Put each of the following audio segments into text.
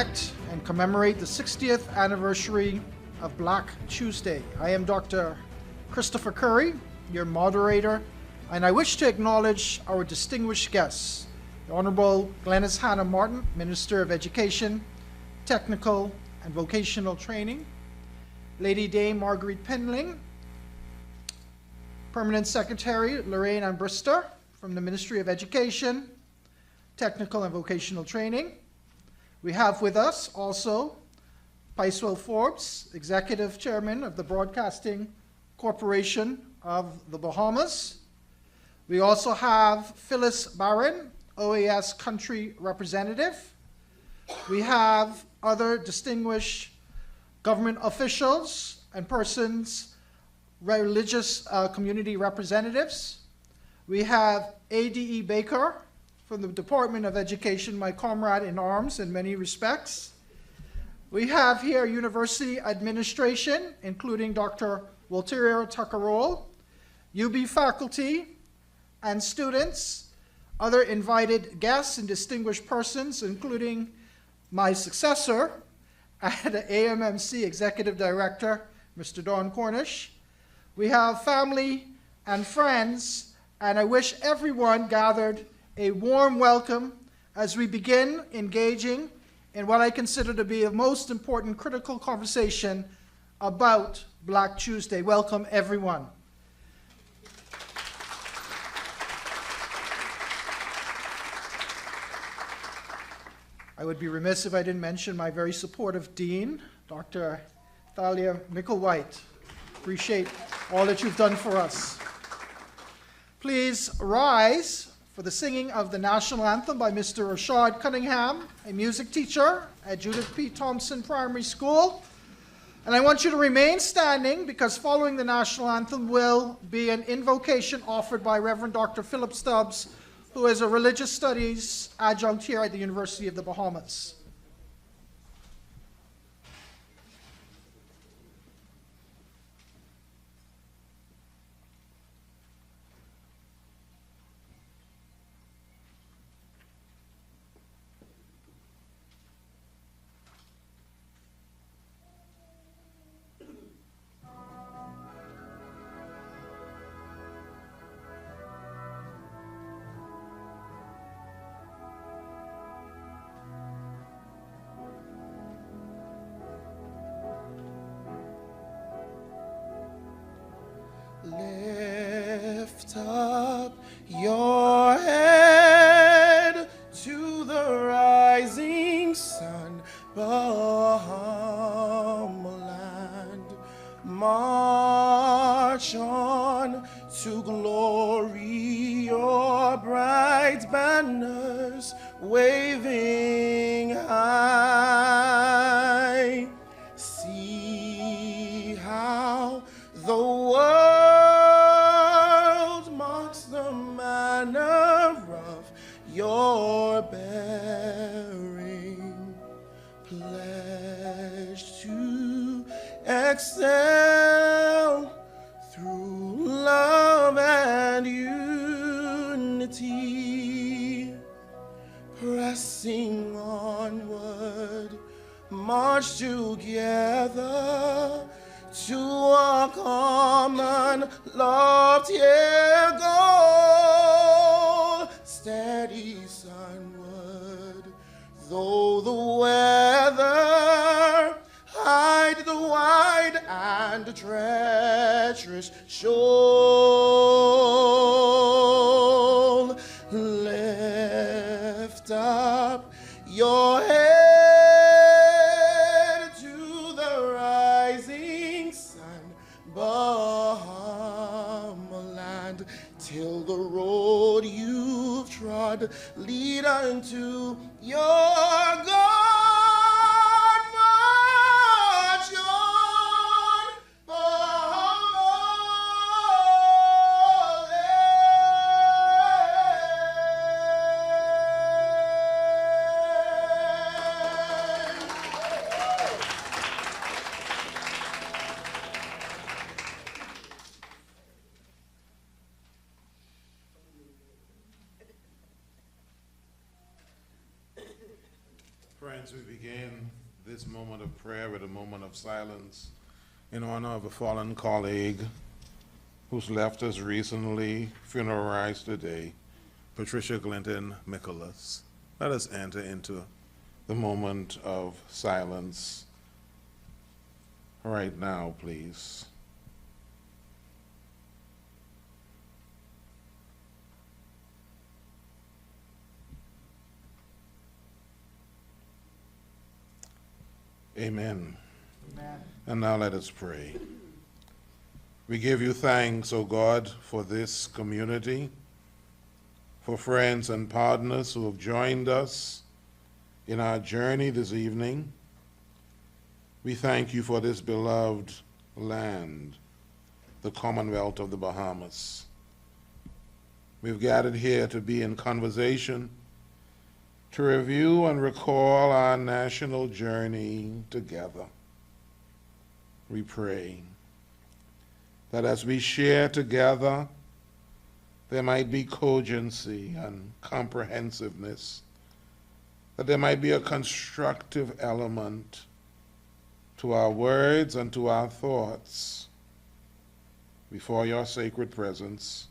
reflect and commemorate the 60th anniversary of Black Tuesday. I am Dr. Christopher Curry, your moderator, and I wish to acknowledge our distinguished guests, the Honorable Glenys Hannah Martin, Minister of Education, Technical and Vocational Training, Lady Dame Marguerite Penling, Permanent Secretary Lorraine Ambrister from the Ministry of Education, Technical and Vocational Training. We have with us also Paiswell Forbes, Executive Chairman of the Broadcasting Corporation of the Bahamas. We also have Phyllis Barron, OAS Country Representative. We have other distinguished government officials and persons, religious community representatives. We have A.D.E. Baker from the Department of Education, my comrade in arms in many respects. We have here university administration, including Dr. Walterio Tacarol, UB faculty and students, other invited guests and distinguished persons, including my successor at AMMC Executive Director, Mr. Don Cornish. We have family and friends, and I wish everyone gathered a warm welcome as we begin engaging in what I consider to be the most important critical conversation about Black Tuesday. Welcome, everyone. I would be remiss if I didn't mention my very supportive dean, Dr. Thalia Micklewhite. Appreciate all that you've done for us. Please rise for the singing of the national anthem by Mr. Rashad Cunningham, a music teacher at Judith P. Thompson Primary School. And I want you to remain standing because following the national anthem will be an invocation offered by Reverend Dr. Philip Stubbs, who is a religious studies adjunct here at the University of the Bahamas. Lift up your head to the rising sun, Bahamaland. March on to glory, your bright banners waving high. See how the world of your bearing, pledged to excel through love and unity, pressing onward, march together to a common loftier goal, steady sunward, though the weather hide the wide and treacherous shoal. Lift up your head Bahamaland, till the road you've trod lead unto your God. March on, Friends, we begin this moment of prayer with a moment of silence in honor of a fallen colleague who's left us recently, funeralized today, Patricia Clinton Nicholas. Let us enter into the moment of silence right now, please. Amen. Amen. And now let us pray. We give you thanks, O God, for this community, for friends and partners who have joined us in our journey this evening. We thank you for this beloved land, the Commonwealth of the Bahamas. We've gathered here to be in conversation, to review and recall our national journey together. We pray that as we share together, there might be cogency and comprehensiveness, that there might be a constructive element to our words and to our thoughts before your sacred presence.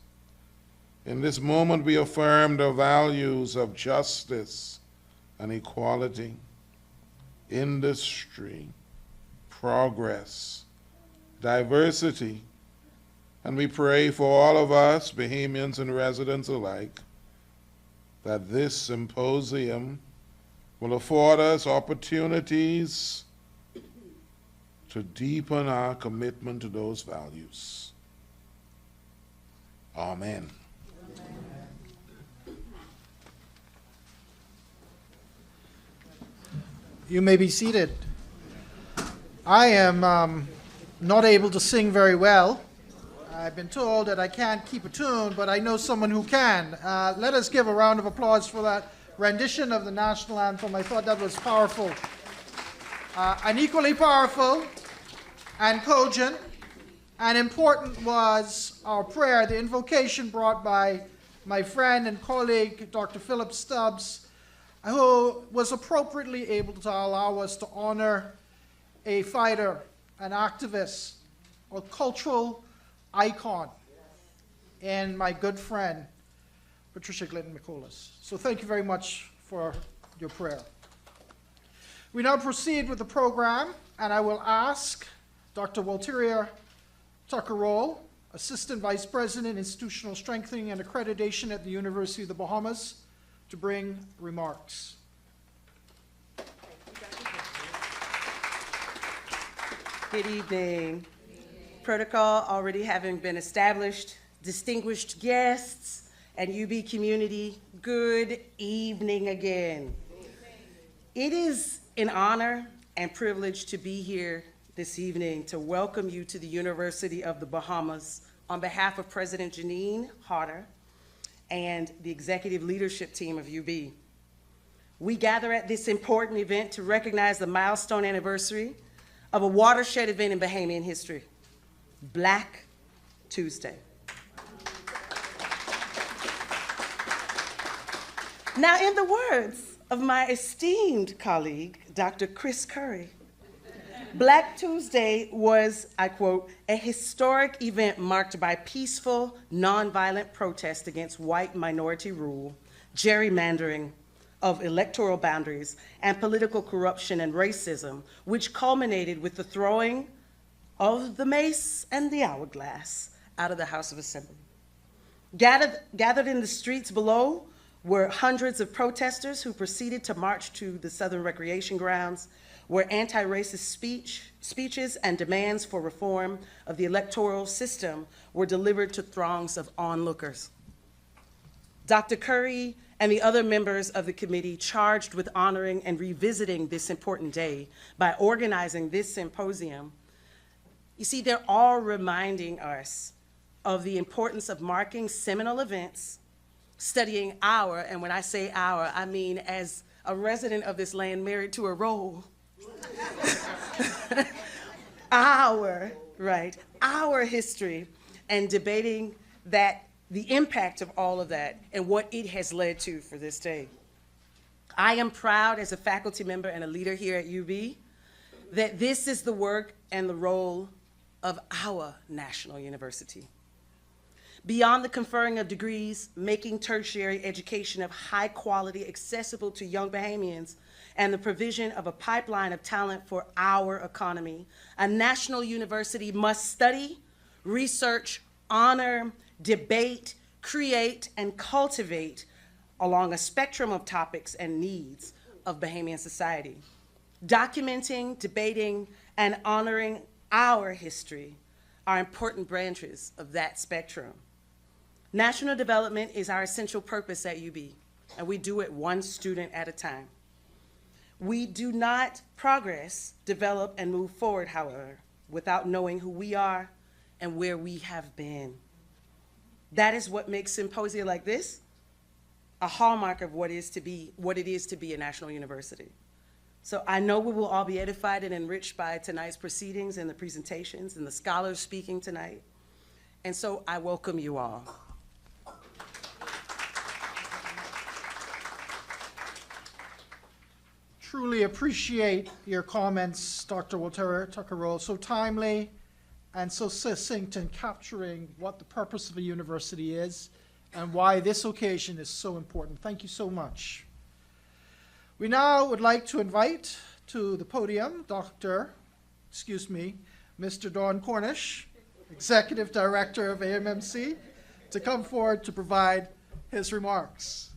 In this moment, we affirm the values of justice and equality, industry, progress, diversity, and we pray for all of us, Bahamians and residents alike, that this symposium will afford us opportunities to deepen our commitment to those values. Amen. You may be seated. I am not able to sing very well. I've been told that I can't keep a tune, but I know someone who can. Let us give a round of applause for that rendition of the national anthem. I thought that was powerful. And equally powerful and cogent and important was our prayer, the invocation brought by my friend and colleague, Dr. Philip Stubbs, who was appropriately able to allow us to honor a fighter, an activist, a cultural icon, and my good friend, Patricia Clinton Nicholas. So thank you very much for your prayer. We now proceed with the program, and I will ask Dr. Walteria Tucker-Roll, Assistant Vice President, Institutional Strengthening and Accreditation at the University of the Bahamas, to bring remarks. Good evening. Protocol already having been established, distinguished guests, and UB community, good evening again. It is an honor and privilege to be here this evening to welcome you to the University of the Bahamas on behalf of President Janine Harder and the executive leadership team of UB. We gather at this important event to recognize the milestone anniversary of a watershed event in Bahamian history, Black Tuesday. Now, in the words of my esteemed colleague, Dr. Chris Curry, Black Tuesday was, I quote, a historic event marked by peaceful, nonviolent protest against white minority rule, gerrymandering of electoral boundaries, and political corruption and racism, which culminated with the throwing of the mace and the hourglass out of the House of Assembly. Gathered in the streets below were hundreds of protesters who proceeded to march to the Southern Recreation Grounds, where anti-racist speeches and demands for reform of the electoral system were delivered to throngs of onlookers. Dr. Curry and the other members of the committee charged with honoring and revisiting this important day by organizing this symposium, you see, they're all reminding us of the importance of marking seminal events, studying our, and when I say our, I mean as a resident of this land married to a role, our history, and debating that the impact of all of that and what it has led to for this day. I am proud as a faculty member and a leader here at UB that this is the work and the role of our national university. Beyond the conferring of degrees, making tertiary education of high quality accessible to young Bahamians, and the provision of a pipeline of talent for our economy, a national university must study, research, honor, debate, create, and cultivate along a spectrum of topics and needs of Bahamian society, documenting, debating, and honoring our history are important branches of that spectrum. National development is our essential purpose at UB, and we do it one student at a time. We do not progress, develop, and move forward, however, without knowing who we are and where we have been. That is what makes symposia like this a hallmark of what it is to be a national university. So I know we will all be edified and enriched by tonight's proceedings and the presentations and the scholars speaking tonight. And so I welcome you all. Truly appreciate your comments, Dr. Walter Tucker, so timely and so succinct in capturing what the purpose of a university is and why this occasion is so important. Thank you so much. We now would like to invite to the podium Mr. Don Cornish, Executive Director of AMMC, to come forward to provide his remarks.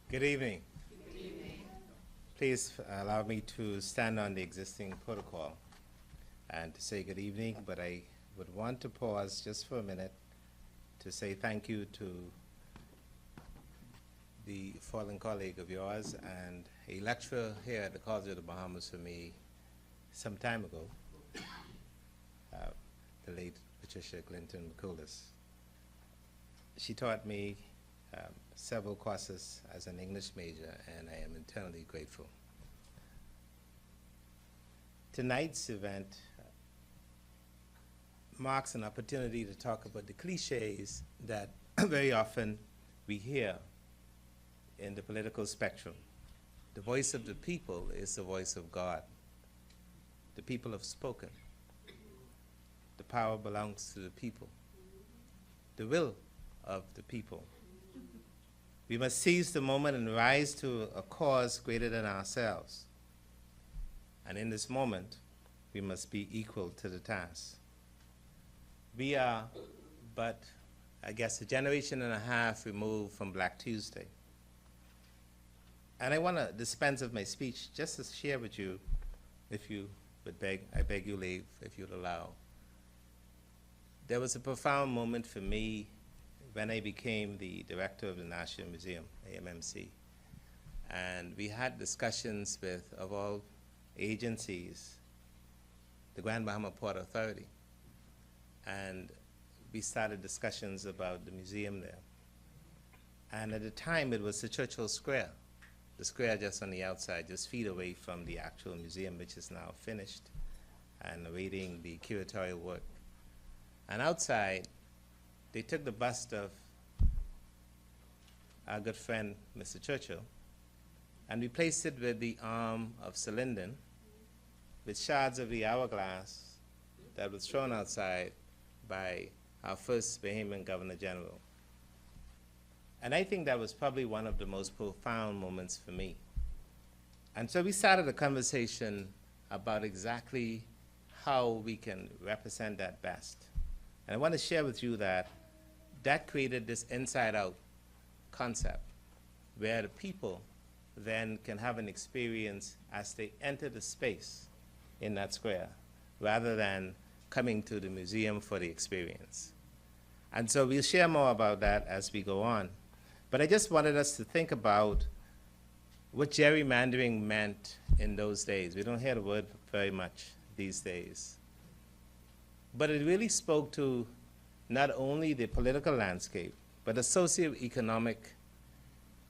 Good evening. Good evening. Please allow me to stand on the existing protocol and to say good evening, but I would want to pause just for a minute to say thank you to the fallen colleague of yours and a lecturer here at the College of the Bahamas for me some time ago, the late Patricia Clinton McCullers. She taught me several courses as an English major, and I am eternally grateful. Tonight's event marks an opportunity to talk about the cliches that very often we hear in the political spectrum. The voice of the people is the voice of God. The people have spoken. The power belongs to the people. The will of the people. We must seize the moment and rise to a cause greater than ourselves. And in this moment, we must be equal to the task. We are but, I guess, a generation and a half removed from Black Tuesday. And I want to dispense of my speech just to share with you, if you would I beg you leave, if you'd allow. There was a profound moment for me when I became the director of the National Museum, AMMC. And we had discussions with, of all agencies, the Grand Bahama Port Authority. And we started discussions about the museum there. And at the time, it was the Churchill Square, the square just on the outside, just feet away from the actual museum, which is now finished and awaiting the curatorial work. And outside, they took the bust of our good friend, Mr. Churchill, and we placed it with the arm of Sir Lyndon, with shards of the hourglass that was thrown outside by our first Bahamian Governor General. And I think that was probably one of the most profound moments for me. And so we started a conversation about exactly how we can represent that best. And I want to share with you that created this inside-out concept where the people then can have an experience as they enter the space in that square rather than coming to the museum for the experience. And so we'll share more about that as we go on. But I just wanted us to think about what gerrymandering meant in those days. We don't hear the word very much these days. But it really spoke to not only the political landscape, but the socioeconomic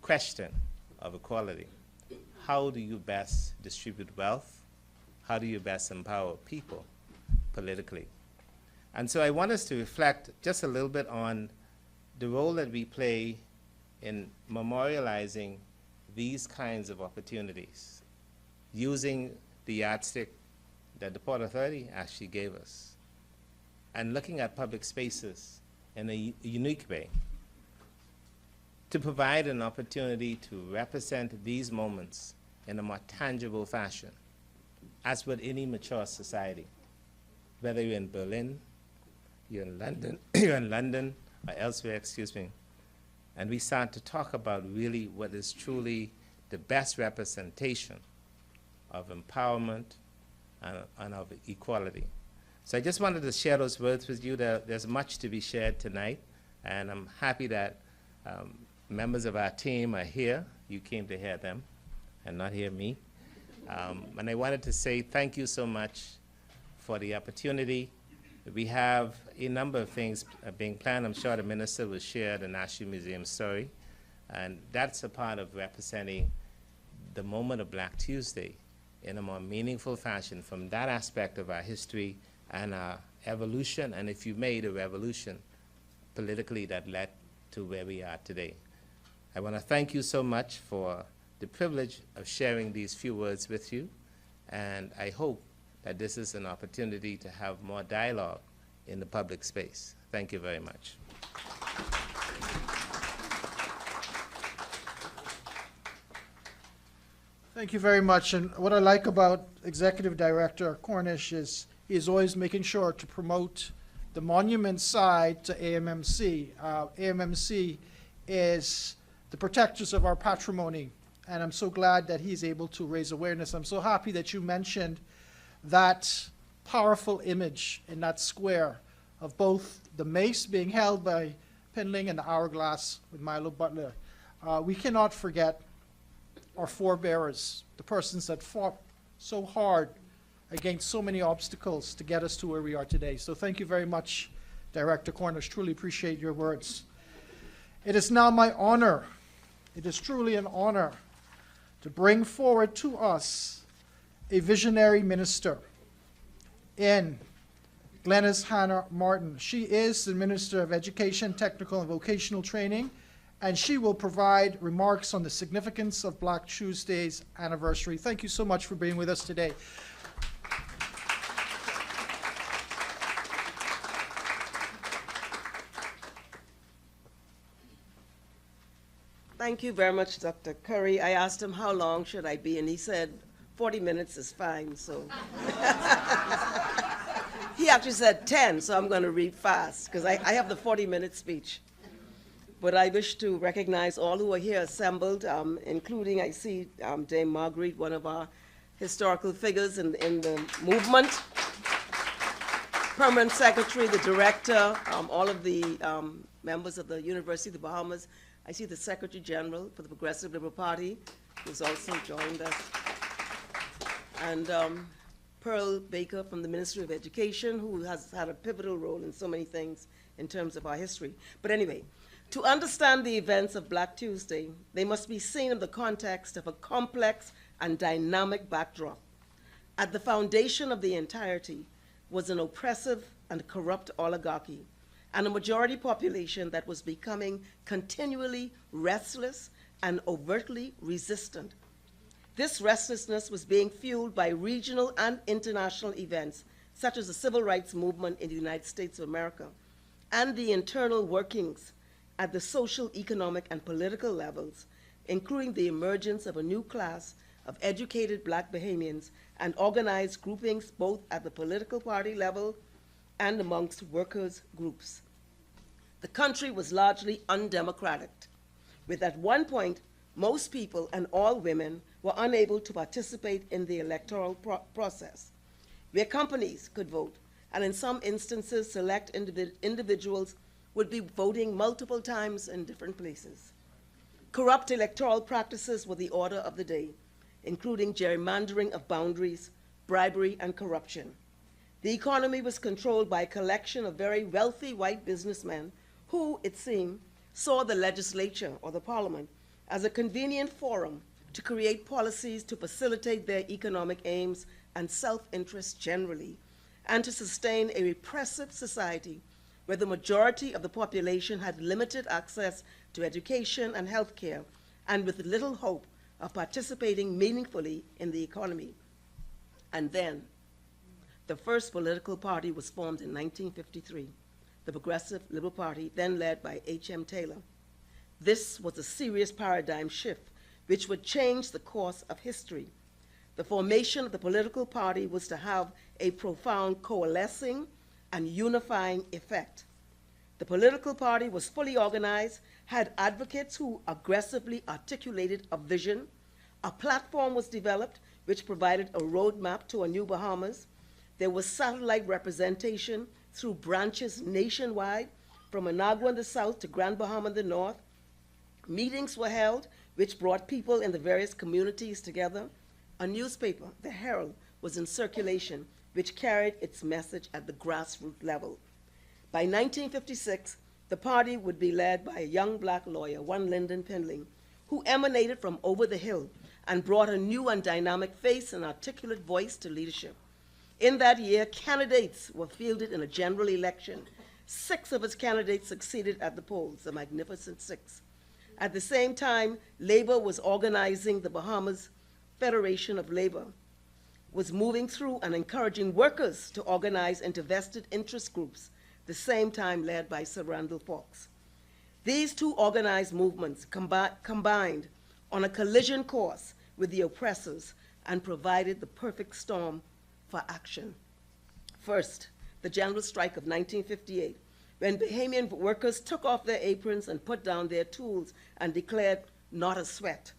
question of equality. How do you best distribute wealth? How do you best empower people politically? And so I want us to reflect just a little bit on the role that we play in memorializing these kinds of opportunities, using the yardstick that the Port Authority actually gave us, and looking at public spaces in a unique way to provide an opportunity to represent these moments in a more tangible fashion, as with any mature society, whether you're in Berlin, you're in London, you're in London or elsewhere, excuse me, and we start to talk about really what is truly the best representation of empowerment and of equality. So I just wanted to share those words with you. There's much to be shared tonight, and I'm happy that members of our team are here. You came to hear them and not hear me. And I wanted to say thank you so much for the opportunity. We have a number of things being planned. I'm sure the minister will share the National Museum story. And that's a part of representing the moment of Black Tuesday in a more meaningful fashion from that aspect of our history and our evolution, and if you may, the revolution politically that led to where we are today. I want to thank you so much for the privilege of sharing these few words with you, and I hope that this is an opportunity to have more dialogue in the public space. Thank you very much. Thank you very much. And what I like about Executive Director Cornish is he is always making sure to promote the monument side to AMMC. AMMC is the protectors of our patrimony, and I'm so glad that he's able to raise awareness. I'm so happy that you mentioned that powerful image in that square of both the mace being held by Pinling and the hourglass with Milo Butler. We cannot forget our forebearers, the persons that fought so hard against so many obstacles to get us to where we are today. So thank you very much, Director Cornish. Truly appreciate your words. It is now my honor, it is truly an honor to bring forward to us a visionary minister in Glenys Hannah Martin. She is the Minister of Education, Technical and Vocational Training, and she will provide remarks on the significance of Black Tuesday's anniversary. Thank you so much for being with us today. Thank you very much, Dr. Curry. I asked him how long should I be, and he said 40 minutes is fine, so. He actually said 10, so I'm going to read fast, because I have the 40-minute speech. But I wish to recognize all who are here assembled, including, I see Dame Marguerite, one of our historical figures in the movement, Permanent Secretary, the Director, all of the members of the University of the Bahamas. I see the Secretary General for the Progressive Liberal Party, who's also joined us, and Pearl Baker from the Ministry of Education, who has had a pivotal role in so many things in terms of our history. But anyway, to understand the events of Black Tuesday, they must be seen in the context of a complex and dynamic backdrop. At the foundation of the entirety was an oppressive and corrupt oligarchy, and a majority population that was becoming continually restless and overtly resistant. This restlessness was being fueled by regional and international events, such as the civil rights movement in the United States of America, and the internal workings at the social, economic, and political levels, including the emergence of a new class of educated Black Bahamians and organized groupings both at the political party level and amongst workers' groups. The country was largely undemocratic, with at one point, most people and all women were unable to participate in the electoral process, where companies could vote, and in some instances, select individuals would be voting multiple times in different places. Corrupt electoral practices were the order of the day, including gerrymandering of boundaries, bribery, and corruption. The economy was controlled by a collection of very wealthy white businessmen who, it seemed, saw the legislature or the parliament as a convenient forum to create policies to facilitate their economic aims and self-interest generally, and to sustain a repressive society where the majority of the population had limited access to education and health care, and with little hope of participating meaningfully in the economy. And then, the first political party was formed in 1953, the Progressive Liberal Party, then led by H.M. Taylor. This was a serious paradigm shift which would change the course of history. The formation of the political party was to have a profound coalescing and unifying effect. The political party was fully organized, had advocates who aggressively articulated a vision. A platform was developed which provided a roadmap to a new Bahamas. There was satellite representation through branches nationwide, from Managua in the south to Grand Bahama in the north. Meetings were held which brought people in the various communities together. A newspaper, the Herald, was in circulation, which carried its message at the grassroots level. By 1956, the party would be led by a young black lawyer, one Lyndon Pendling, who emanated from over the hill and brought a new and dynamic face and articulate voice to leadership. In that year, candidates were fielded in a general election. 6 of its candidates succeeded at the polls, the Magnificent Six. At the same time, labor was organizing. The Bahamas Federation of Labor was moving through and encouraging workers to organize into vested interest groups, the same time led by Sir Randall Fox. These two organized movements combined on a collision course with the oppressors and provided the perfect storm for action. First, the general strike of 1958, when Bahamian workers took off their aprons and put down their tools and declared not a sweat.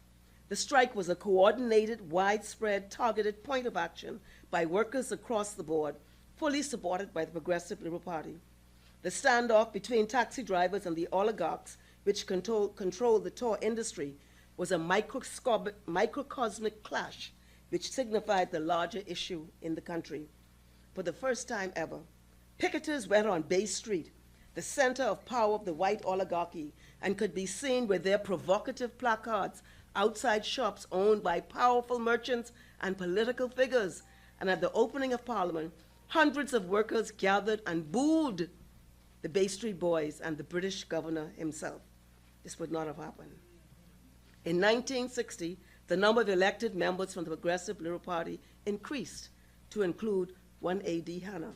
The strike was a coordinated, widespread, targeted point of action by workers across the board, fully supported by the Progressive Liberal Party. The standoff between taxi drivers and the oligarchs, which control the tour industry, was a microcosmic clash which signified the larger issue in the country. For the first time ever, picketers went on Bay Street, the center of power of the white oligarchy, and could be seen with their provocative placards outside shops owned by powerful merchants and political figures. And at the opening of Parliament, hundreds of workers gathered and booed the Bay Street Boys and the British governor himself. This would not have happened. In 1960, the number of elected members from the Progressive Liberal Party increased to include one A.D. Hanna.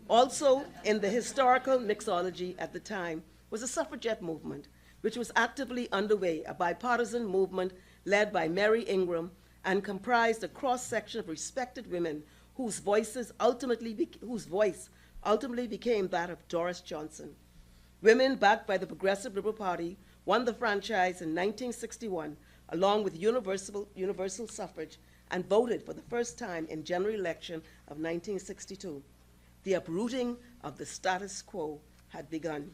Also, in the historical mixology at the time was the suffragette movement, which was actively underway, a bipartisan movement led by Mary Ingram and comprised a cross-section of respected women whose voice ultimately became that of Doris Johnson. Women backed by the Progressive Liberal Party won the franchise in 1961, along with universal suffrage, and voted for the first time in general election of 1962. The uprooting of the status quo had begun.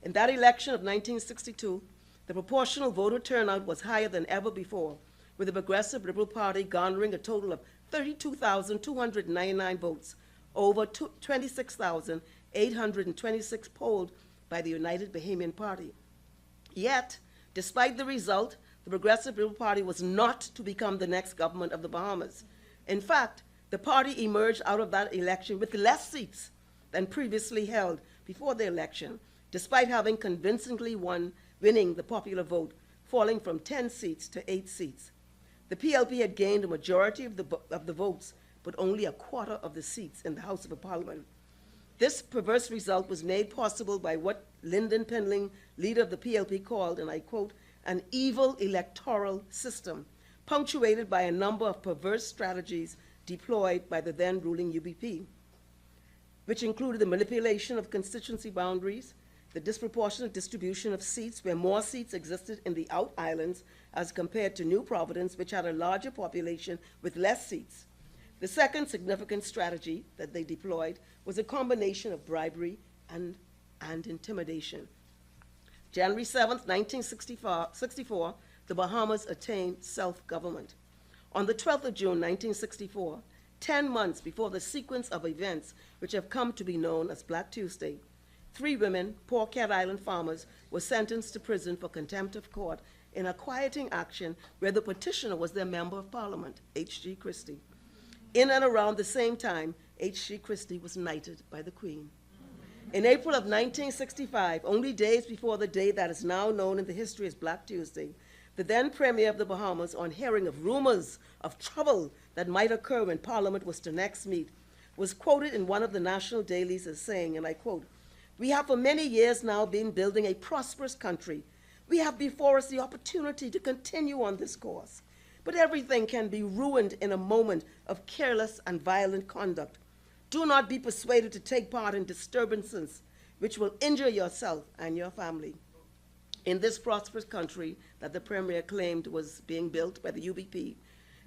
In that election of 1962, the proportional voter turnout was higher than ever before, with the Progressive Liberal Party garnering a total of 32,299 votes, over 26,826 polled by the United Bahamian Party. Yet, despite the result, the Progressive Liberal Party was not to become the next government of the Bahamas. In fact, the party emerged out of that election with less seats than previously held before the election, despite having convincingly winning the popular vote, falling from 10 seats to 8 seats. The PLP had gained a majority of the votes, but only a quarter of the seats in the House of Parliament. This perverse result was made possible by what Lyndon Pendling, leader of the PLP, called, and I quote, an evil electoral system, punctuated by a number of perverse strategies deployed by the then ruling UBP, which included the manipulation of constituency boundaries, the disproportionate distribution of seats where more seats existed in the out islands as compared to New Providence, which had a larger population with less seats. The second significant strategy that they deployed was a combination of bribery and intimidation. January 7th, 1964, the Bahamas attained self-government. On the 12th of June, 1964, 10 months before the sequence of events which have come to be known as Black Tuesday, 3 women, poor Cat Island farmers, were sentenced to prison for contempt of court in a quieting action where the petitioner was their member of parliament, H.G. Christie. In and around the same time, H.G. Christie was knighted by the Queen. In April of 1965, only days before the day that is now known in the history as Black Tuesday, the then Premier of the Bahamas, on hearing of rumors of trouble that might occur when Parliament was to next meet, was quoted in one of the national dailies as saying, and I quote, "We have for many years now been building a prosperous country. We have before us the opportunity to continue on this course. But everything can be ruined in a moment of careless and violent conduct. Do not be persuaded to take part in disturbances which will injure yourself and your family." In this prosperous country that the Premier claimed was being built by the UBP,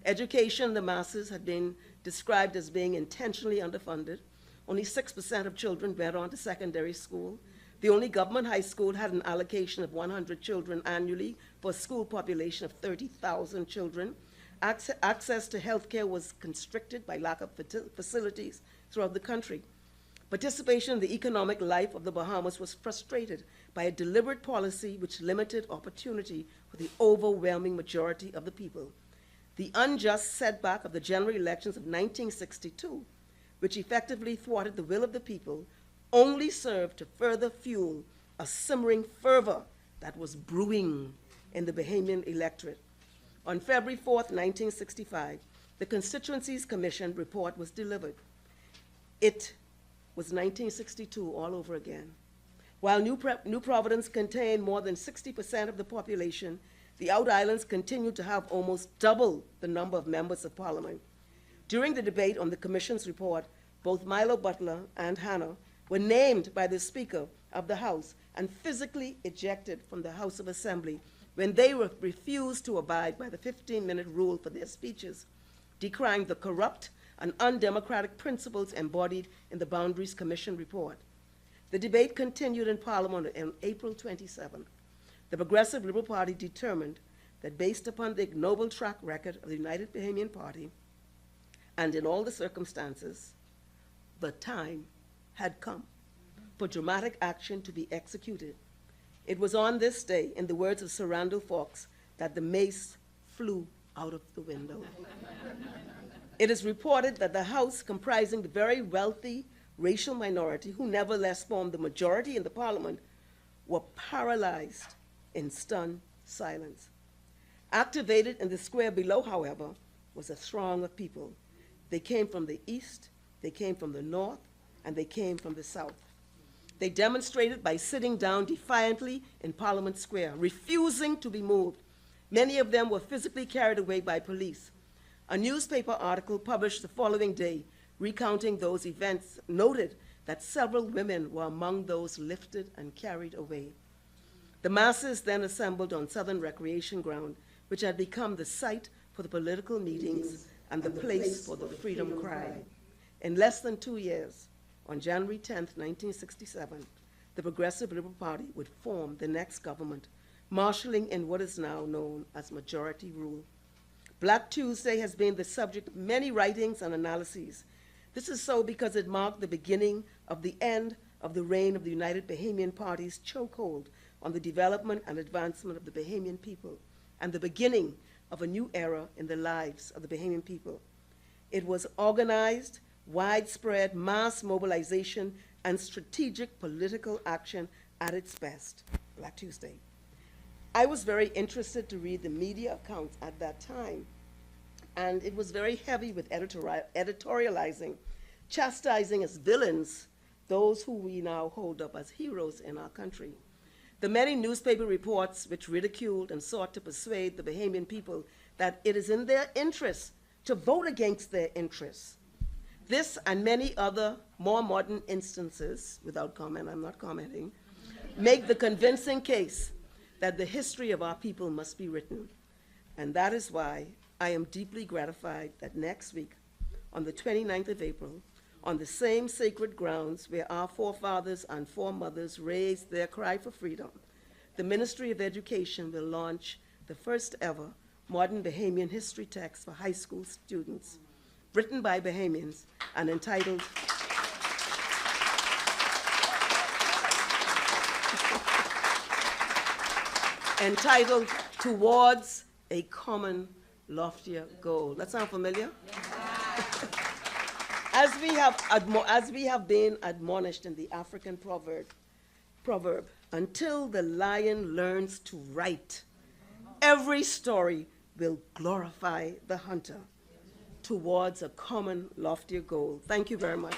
education in the masses had been described as being intentionally underfunded. Only 6% of children went on to secondary school. The only government high school had an allocation of 100 children annually for a school population of 30,000 children. Access to health care was constricted by lack of facilities throughout the country. Participation in the economic life of the Bahamas was frustrated by a deliberate policy which limited opportunity for the overwhelming majority of the people. The unjust setback of the general elections of 1962, which effectively thwarted the will of the people, only served to further fuel a simmering fervor that was brewing in the Bahamian electorate. On February 4th, 1965, the Constituencies Commission report was delivered. It was 1962 all over again. While New Providence contained more than 60% of the population, the Out Islands continued to have almost double the number of members of Parliament. During the debate on the Commission's report, both Milo Butler and Hannah were named by the Speaker of the House and physically ejected from the House of Assembly when they refused to abide by the 15-minute rule for their speeches, decrying the corrupt and undemocratic principles embodied in the Boundaries Commission report. The debate continued in Parliament on April 27th. The Progressive Liberal Party determined that based upon the ignoble track record of the United Bahamian Party, and in all the circumstances, the time had come for dramatic action to be executed. It was on this day, in the words of Sir Randall Fawkes, that the mace flew out of the window. It is reported that the House, comprising the very wealthy racial minority, who nevertheless formed the majority in the Parliament, were paralyzed in stunned silence. Activated in the square below, however, was a throng of people. They came from the east, they came from the north, and they came from the south. They demonstrated by sitting down defiantly in Parliament Square, refusing to be moved. Many of them were physically carried away by police. A newspaper article published the following day, recounting those events, noted that several women were among those lifted and carried away. The masses then assembled on Southern Recreation Ground, which had become the site for the political meetings and the place for the freedom cry. In less than 2 years, on January 10th, 1967, the Progressive Liberal Party would form the next government, marshalling in what is now known as majority rule. Black Tuesday has been the subject of many writings and analyses. This is so because it marked the beginning of the end of the reign of the United Bahamian Party's chokehold on the development and advancement of the Bahamian people, and the beginning of a new era in the lives of the Bahamian people. It was organized, widespread mass mobilization, and strategic political action at its best, Black Tuesday. I was very interested to read the media accounts at that time, and it was very heavy with editorializing, chastising as villains those who we now hold up as heroes in our country. The many newspaper reports which ridiculed and sought to persuade the Bahamian people that it is in their interests to vote against their interests. This and many other more modern instances, without comment, I'm not commenting, make the convincing case that the history of our people must be written. And that is why I am deeply gratified that next week, on the 29th of April, on the same sacred grounds where our forefathers and foremothers raised their cry for freedom, the Ministry of Education will launch the first ever modern Bahamian history text for high school students, written by Bahamians and entitled Towards a Common Loftier Goal. That sound familiar? as we have been admonished in the African proverb, until the lion learns to write, every story will glorify the hunter towards a common loftier goal. Thank you very much.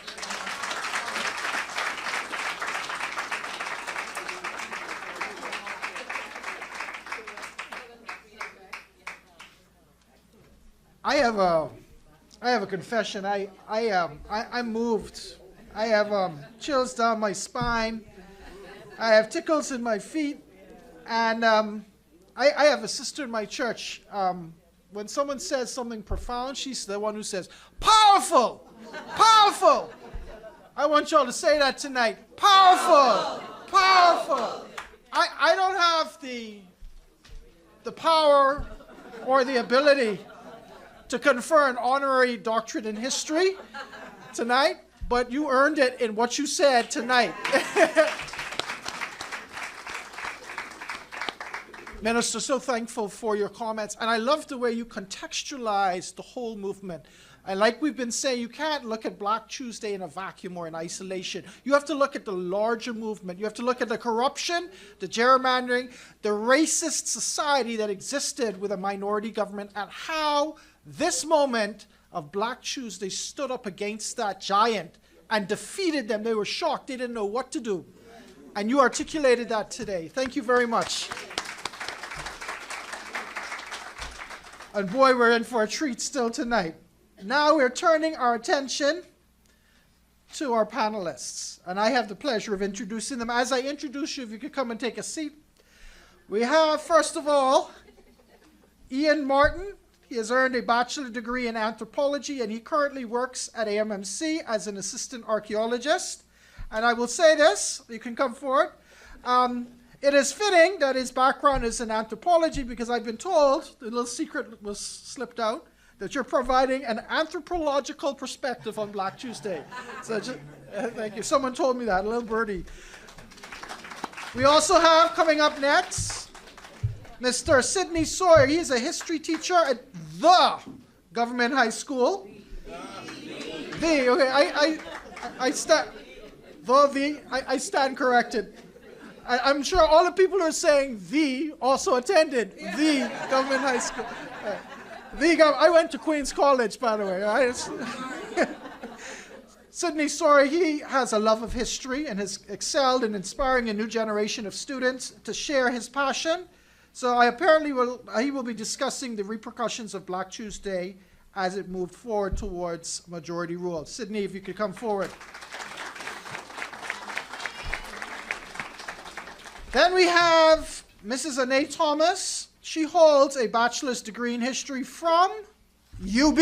I have a confession. I'm moved. I have chills down my spine. I have tickles in my feet, and I have a sister in my church. When someone says something profound, she's the one who says, "Powerful, powerful." I want y'all to say that tonight. Powerful, powerful. I don't have the power or the ability to confer an honorary doctorate in history tonight, but you earned it in what you said tonight. Minister, so thankful for your comments, and I love the way you contextualize the whole movement. And like we've been saying, you can't look at Black Tuesday in a vacuum or in isolation. You have to look at the larger movement. You have to look at the corruption, the gerrymandering, the racist society that existed with a minority government, and how this moment of Black Tuesday stood up against that giant and defeated them. They were shocked. They didn't know what to do. And you articulated that today. Thank you very much. And boy, we're in for a treat still tonight. Now we're turning our attention to our panelists. And I have the pleasure of introducing them. As I introduce you, if you could come and take a seat. We have, first of all, Ian Martin. He has earned a bachelor degree in anthropology, and he currently works at AMMC as an assistant archaeologist. And I will say this, you can come forward. It is fitting that his background is in anthropology, because I've been told, the little secret was slipped out, that you're providing an anthropological perspective on Black Tuesday. So thank you. Someone told me that, a little birdie. We also have, coming up next, Mr. Sidney Sawyer. He is a history teacher at the government high school. I stand corrected. I'm sure all the people who are saying the also attended the government high school. I went to Queen's College, by the way. Sidney Sawyer, he has a love of history and has excelled in inspiring a new generation of students to share his passion. So he will be discussing the repercussions of Black Tuesday as it moved forward towards majority rule. Sidney, if you could come forward. Then we have Mrs. Anae Thomas. She holds a bachelor's degree in history from UB.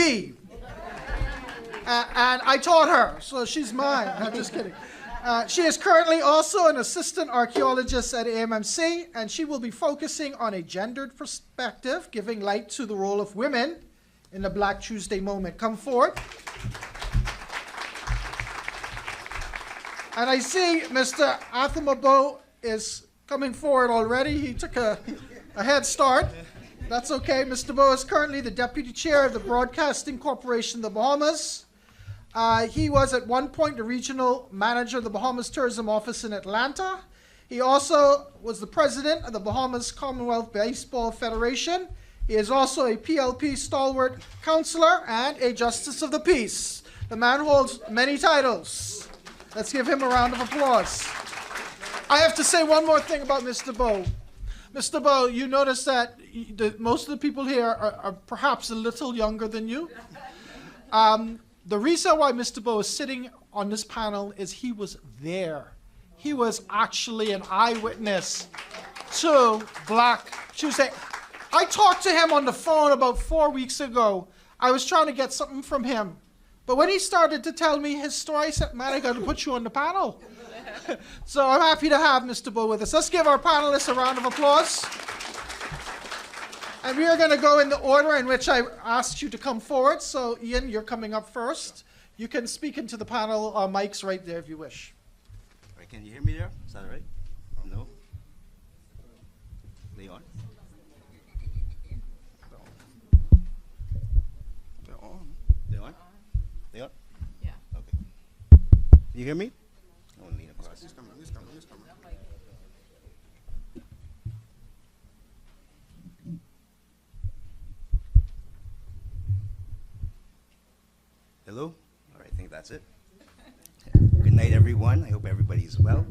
And I taught her, so she's mine. I'm just kidding. She is currently also an assistant archaeologist at AMMC, and she will be focusing on a gendered perspective, giving light to the role of women in the Black Tuesday moment. Come forward. And I see Mr. Athemabo is coming forward already. He took a head start. That's okay. Mr. Bo is currently the deputy chair of the Broadcasting Corporation of the Bahamas. He was at one point the regional manager of the Bahamas Tourism Office in Atlanta. He also was the president of the Bahamas Commonwealth Baseball Federation. He is also a PLP stalwart counselor and a justice of the peace. The man holds many titles. Let's give him a round of applause. I have to say one more thing about Mr. Bo. Mr. Bo, you notice that most of the people here are perhaps a little younger than you. The reason why Mr. Bo is sitting on this panel is he was there. He was actually an eyewitness to Black Tuesday. I talked to him on the phone about 4 weeks ago. I was trying to get something from him. But when he started to tell me his story, I said, man, I got to put you on the panel. So I'm happy to have Mr. Bo with us. Let's give our panelists a round of applause. And we are going to go in the order in which I asked you to come forward. So Ian, you're coming up first. You can speak into the panel mics right there if you wish. Right, can you hear me there? Is that all right? No? Leon? They're on. Leon? You hear me? I'm gonna lean across. Hello? All right, I think that's it. Good night, everyone. I hope everybody's well.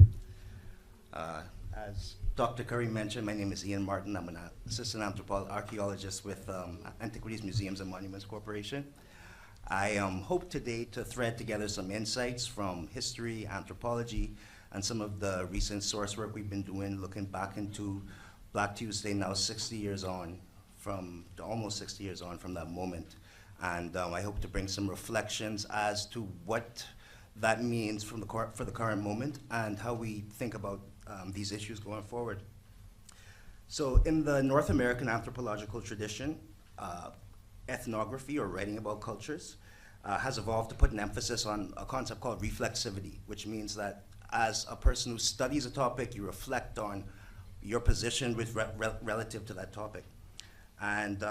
As Dr. Curry mentioned, my name is Ian Martin. I'm an assistant archaeologist with Antiquities, Museums, and Monuments Corporation. I hope today to thread together some insights from history, anthropology, and some of the recent source work we've been doing, looking back into Black Tuesday, now 60 years on, almost 60 years on from that moment. And I hope to bring some reflections as to what that means for the current moment and how we think about these issues going forward. So in the North American anthropological tradition, ethnography, or writing about cultures, has evolved to put an emphasis on a concept called reflexivity, which means that as a person who studies a topic, you reflect on your position with relative to that topic. And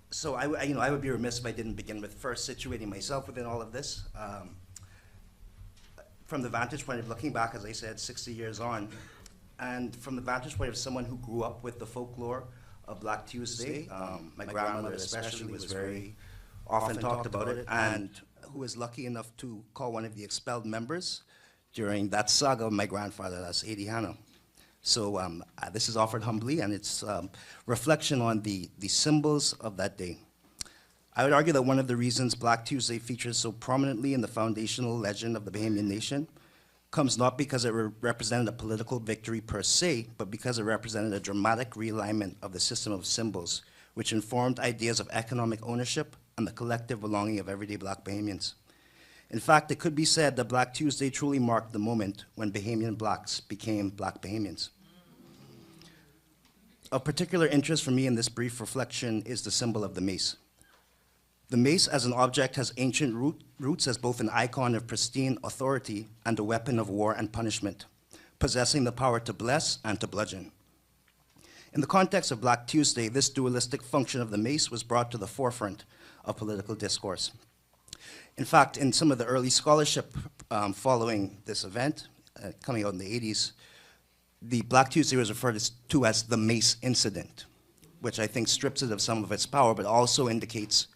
so I would be remiss if I didn't begin with first situating myself within all of this. From the vantage point of looking back, as I said, 60 years on, and from the vantage point of someone who grew up with the folklore of Black Tuesday, my grandmother especially was very often talked about it, and who was lucky enough to call one of the expelled members during that saga of my grandfather, that's Adi Hanna. So this is offered humbly, and it's reflection on the symbols of that day. I would argue that one of the reasons Black Tuesday features so prominently in the foundational legend of the Bahamian nation comes not because it represented a political victory per se, but because it represented a dramatic realignment of the system of symbols, which informed ideas of economic ownership and the collective belonging of everyday Black Bahamians. In fact, it could be said that Black Tuesday truly marked the moment when Bahamian Blacks became Black Bahamians. Of particular interest for me in this brief reflection is the symbol of the mace. The mace as an object has ancient roots as both an icon of pristine authority and a weapon of war and punishment, possessing the power to bless and to bludgeon. In the context of Black Tuesday, this dualistic function of the mace was brought to the forefront of political discourse. In fact, in some of the early scholarship following this event, coming out in the 80s, the Black Tuesday was referred to as the Mace Incident, which I think strips it of some of its power, but also indicates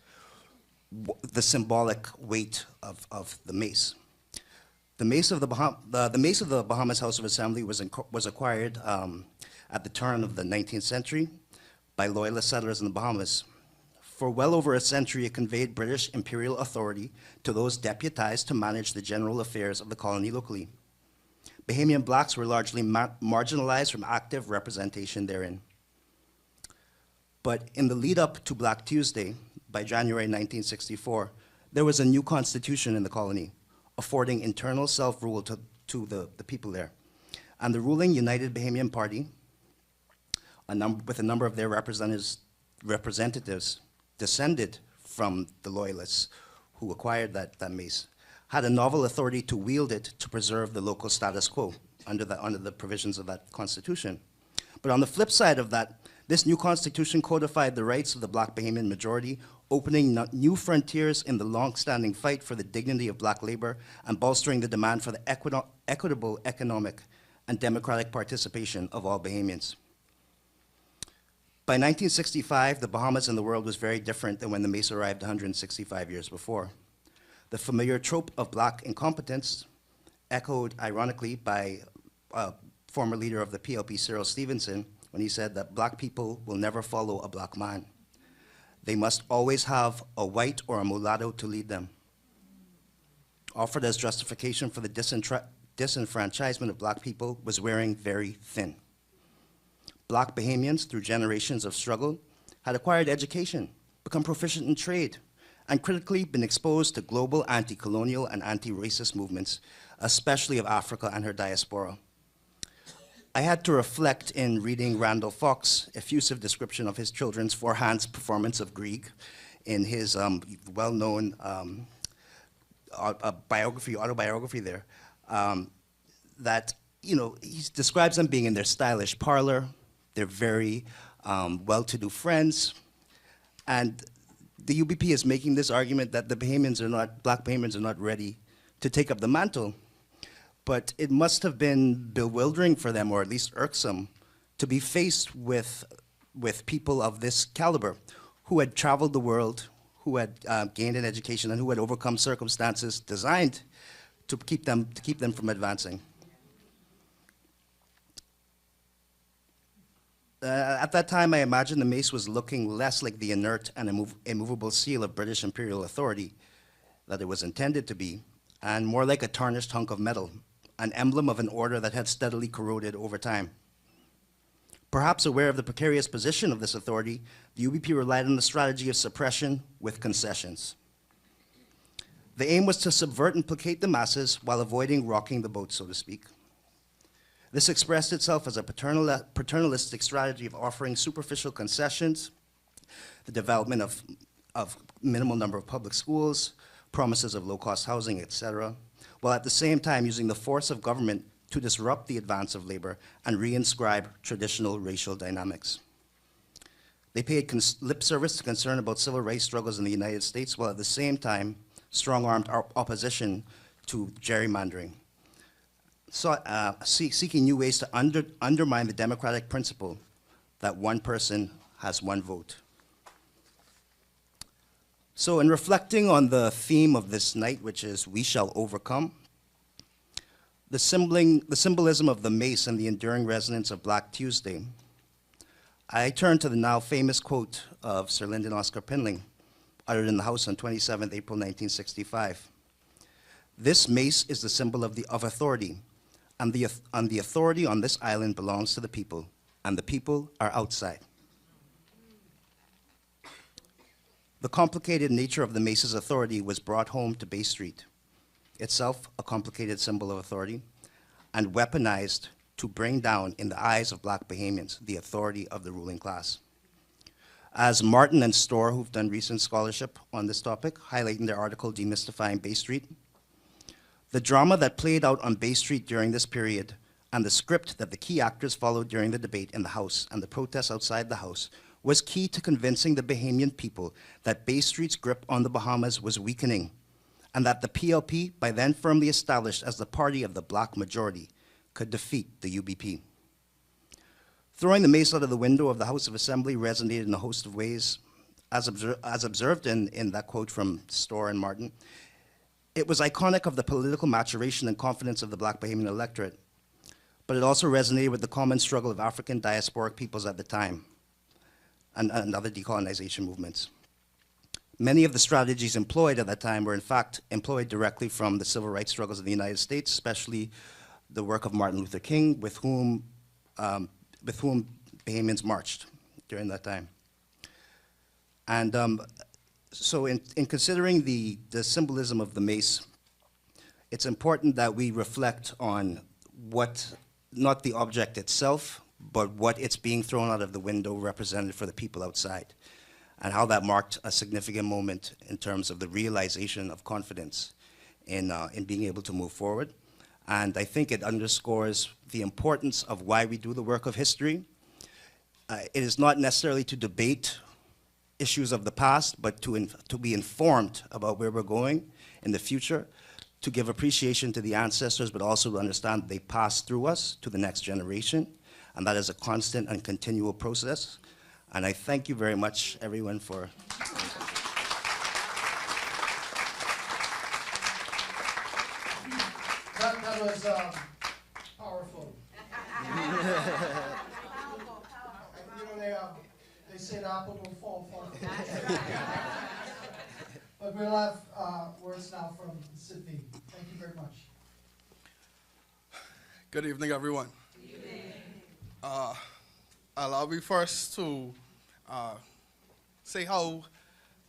the symbolic weight of the mace. The mace of the Bahamas House of Assembly was acquired at the turn of the 19th century by loyalist settlers in the Bahamas. For well over a century, it conveyed British imperial authority to those deputized to manage the general affairs of the colony locally. Bahamian Blacks were largely marginalized from active representation therein. But in the lead up to Black Tuesday, by January 1964, there was a new constitution in the colony, affording internal self-rule to the people there. And the ruling United Bahamian Party, with a number of their representatives descended from the loyalists who acquired that mace, had a novel authority to wield it to preserve the local status quo under the provisions of that constitution. But on the flip side of that, this new constitution codified the rights of the Black Bahamian majority, opening new frontiers in the long-standing fight for the dignity of Black labor and bolstering the demand for the equitable economic and democratic participation of all Bahamians. By 1965, the Bahamas and the world was very different than when the mace arrived 165 years before. The familiar trope of Black incompetence, echoed ironically by former leader of the PLP, Cyril Stevenson, when he said that Black people will never follow a Black man. They must always have a white or a mulatto to lead them. Offered as justification for the disenfranchisement of Black people was wearing very thin. Black Bahamians, through generations of struggle, had acquired education, become proficient in trade, and critically been exposed to global anti-colonial and anti-racist movements, especially of Africa and her diaspora. I had to reflect in reading Randall Fox's effusive description of his children's four-hands performance of Grieg in his well-known autobiography there, that, you know, he describes them being in their stylish parlor, they're very well-to-do friends, and the UBP is making this argument that the Bahamians are not, black Bahamians are not ready to take up the mantle. But it must have been bewildering for them, or at least irksome, to be faced with people of this caliber who had traveled the world, who had gained an education, and who had overcome circumstances designed to keep them from advancing. At that time, I imagine the mace was looking less like the inert and immovable seal of British imperial authority that it was intended to be, and more like a tarnished hunk of metal, an emblem of an order that had steadily corroded over time. Perhaps aware of the precarious position of this authority, the UBP relied on the strategy of suppression with concessions. The aim was to subvert and placate the masses while avoiding rocking the boat, so to speak. This expressed itself as a paternalistic strategy of offering superficial concessions, the development of minimal number of public schools, promises of low-cost housing, etc., while at the same time using the force of government to disrupt the advance of labor and reinscribe traditional racial dynamics. They paid lip service to concern about civil rights struggles in the United States, while at the same time strong-armed opposition to gerrymandering, seeking new ways to undermine the democratic principle that one person has one vote. So in reflecting on the theme of this night, which is "We shall overcome," the symbolism of the mace and the enduring resonance of Black Tuesday, I turn to the now famous quote of Sir Lyndon Oscar Pinling, uttered in the House on 27th April 1965. "This mace is the symbol of authority, and the authority on this island belongs to the people, and the people are outside." The complicated nature of the mace's authority was brought home to Bay Street, itself a complicated symbol of authority, and weaponized to bring down, in the eyes of Black Bahamians, the authority of the ruling class. As Martin and Storr, who've done recent scholarship on this topic, highlight in their article Demystifying Bay Street, the drama that played out on Bay Street during this period and the script that the key actors followed during the debate in the House and the protests outside the House was key to convincing the Bahamian people that Bay Street's grip on the Bahamas was weakening, and that the PLP, by then firmly established as the party of the Black majority, could defeat the UBP. Throwing the mace out of the window of the House of Assembly resonated in a host of ways. As observed in that quote from Storr and Martin, it was iconic of the political maturation and confidence of the Black Bahamian electorate, but it also resonated with the common struggle of African diasporic peoples at the time and other decolonization movements. Many of the strategies employed at that time were in fact employed directly from the civil rights struggles in the United States, especially the work of Martin Luther King, with whom Bahamians marched during that time. And so in considering the symbolism of the mace, it's important that we reflect on what, not the object itself, but what it's being thrown out of the window represented for the people outside, and how that marked a significant moment in terms of the realization of confidence in being able to move forward. And I think it underscores the importance of why we do the work of history. It is not necessarily to debate issues of the past, but to be informed about where we're going in the future, to give appreciation to the ancestors, but also to understand that they passed through us to the next generation, and that is a constant and continual process. And I thank you very much, everyone, for... That was powerful. You know, they say the apple don't fall far from the tree. But we'll have words now from Sydney. Thank you very much. Good evening, everyone. Good evening. Allow me first to say how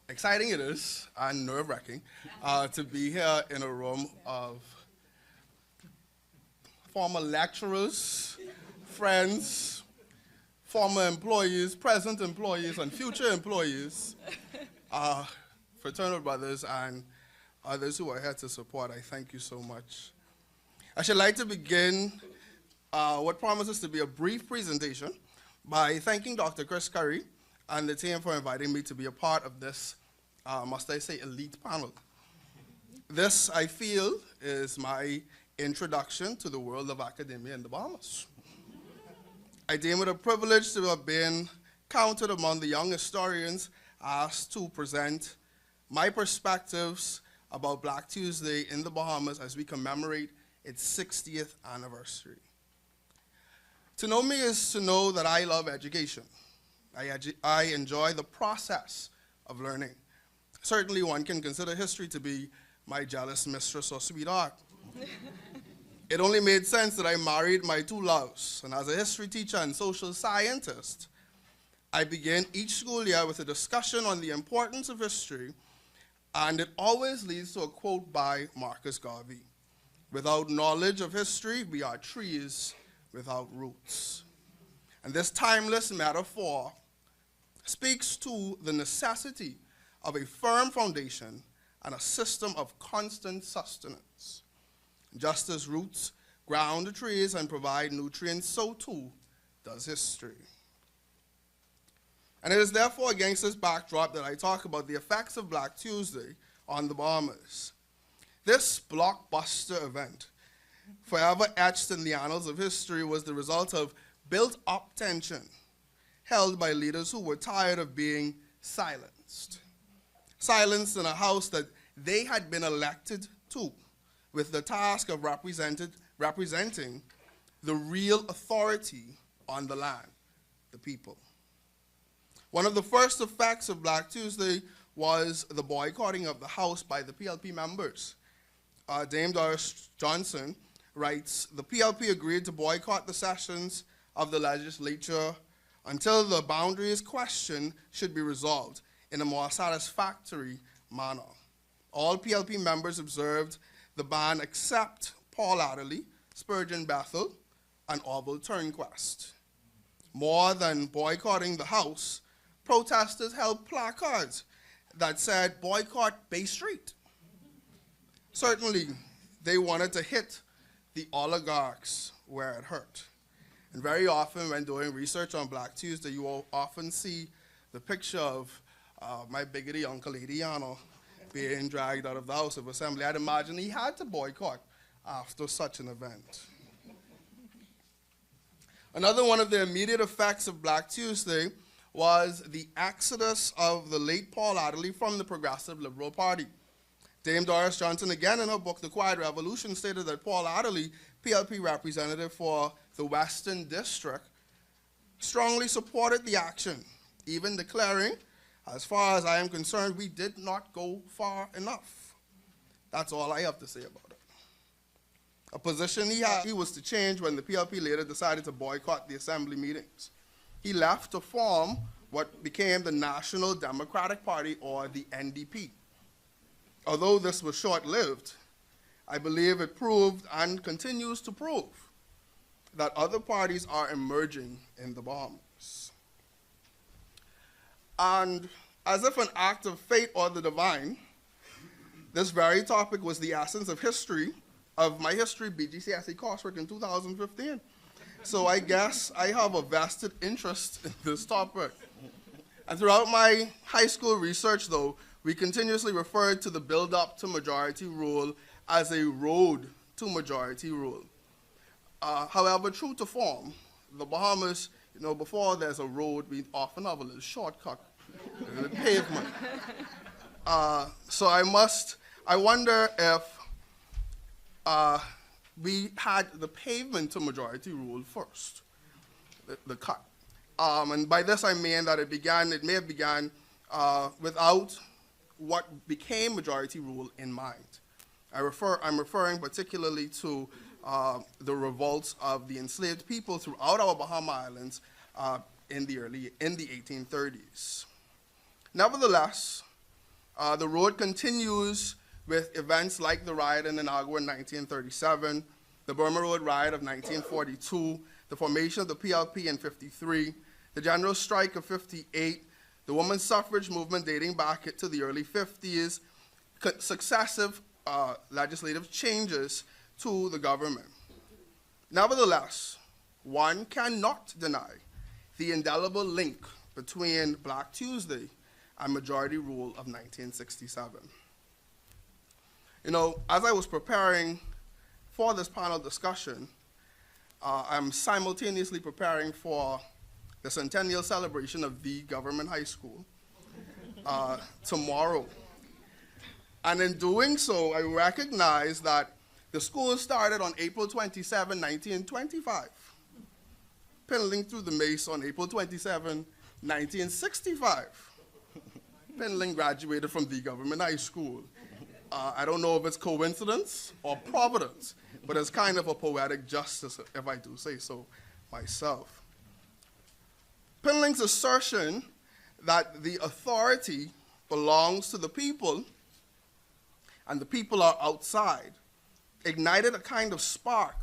exciting it is and nerve-wracking to be here in a room of former lecturers, friends, former employees, present employees, and future employees, fraternal brothers, and others who are here to support. I thank you so much. I should like to begin what promises to be a brief presentation by thanking Dr. Chris Curry and the team for inviting me to be a part of this must I say, elite panel. This, I feel, is my introduction to the world of academia in the Bahamas. I deem it a privilege to have been counted among the young historians asked to present my perspectives about Black Tuesday in the Bahamas as we commemorate its 60th anniversary. To know me is to know that I love education. I enjoy the process of learning. Certainly one can consider history to be my jealous mistress or sweetheart. It only made sense that I married my two loves, and as a history teacher and social scientist, I begin each school year with a discussion on the importance of history, and it always leads to a quote by Marcus Garvey: "Without knowledge of history, we are trees without roots." And this timeless metaphor speaks to the necessity of a firm foundation and a system of constant sustenance. Just as roots ground trees and provide nutrients, so too does history. And it is therefore against this backdrop that I talk about the effects of Black Tuesday on the Bahamas. This blockbuster event, forever etched in the annals of history, was the result of built-up tension held by leaders who were tired of being silenced. Silenced in a house that they had been elected to, with the task of representing the real authority on the land, the people. One of the first effects of Black Tuesday was the boycotting of the House by the PLP members. Dame Doris Johnson writes, "The PLP agreed to boycott the sessions of the legislature until the boundaries question should be resolved in a more satisfactory manner. All PLP members observed the ban except Paul Adderley, Spurgeon Bethel, and Orville Turnquest. More than boycotting the House, protesters held placards that said, 'Boycott Bay Street.' Certainly, they wanted to hit the oligarchs where it hurt. And very often when doing research on Black Tuesday, you will often see the picture of my biggity Uncle Adriano being dragged out of the House of Assembly. I'd imagine he had to boycott after such an event. Another one of the immediate effects of Black Tuesday was the exodus of the late Paul Adderley from the Progressive Liberal Party. Dame Doris Johnson, again in her book, The Quiet Revolution, stated that Paul Adderley, PLP representative for the Western District, strongly supported the action, even declaring, "As far as I am concerned, we did not go far enough." That's all I have to say about it. A position he was to change when the PLP later decided to boycott the assembly meetings. He left to form what became the National Democratic Party, or the NDP. Although this was short-lived, I believe it proved and continues to prove that other parties are emerging in the Bahamas. And as if an act of fate or the divine, this very topic was the essence of history, of my history BGCSE coursework in 2015. So I guess I have a vested interest in this topic. And throughout my high school research, though, we continuously referred to the build-up to majority rule as a road to majority rule. However, true to form, the Bahamas, before there's a road, we often have a little shortcut, a little pavement. So I wonder if we had the pavement to majority rule first, the cut. And by this I mean that it may have begun without what became majority rule in mind. I'm referring particularly to the revolts of the enslaved people throughout our Bahama Islands in the 1830s. Nevertheless, the road continues with events like the riot in Inagua in 1937, the Burma Road riot of 1942, the formation of the PLP in 53, the general strike of 58, the women's suffrage movement dating back to the early 50s, successive legislative changes to the government. Nevertheless, one cannot deny the indelible link between Black Tuesday and majority rule of 1967. You know, as I was preparing for this panel discussion, I'm simultaneously preparing for the centennial celebration of the government high school tomorrow. And in doing so, I recognize that the school started on April 27, 1925, pinning through the mace on April 27, 1965. Penling graduated from the government high school. I don't know if it's coincidence or providence, but it's kind of a poetic justice, if I do say so myself. Penling's assertion that the authority belongs to the people and the people are outside ignited a kind of spark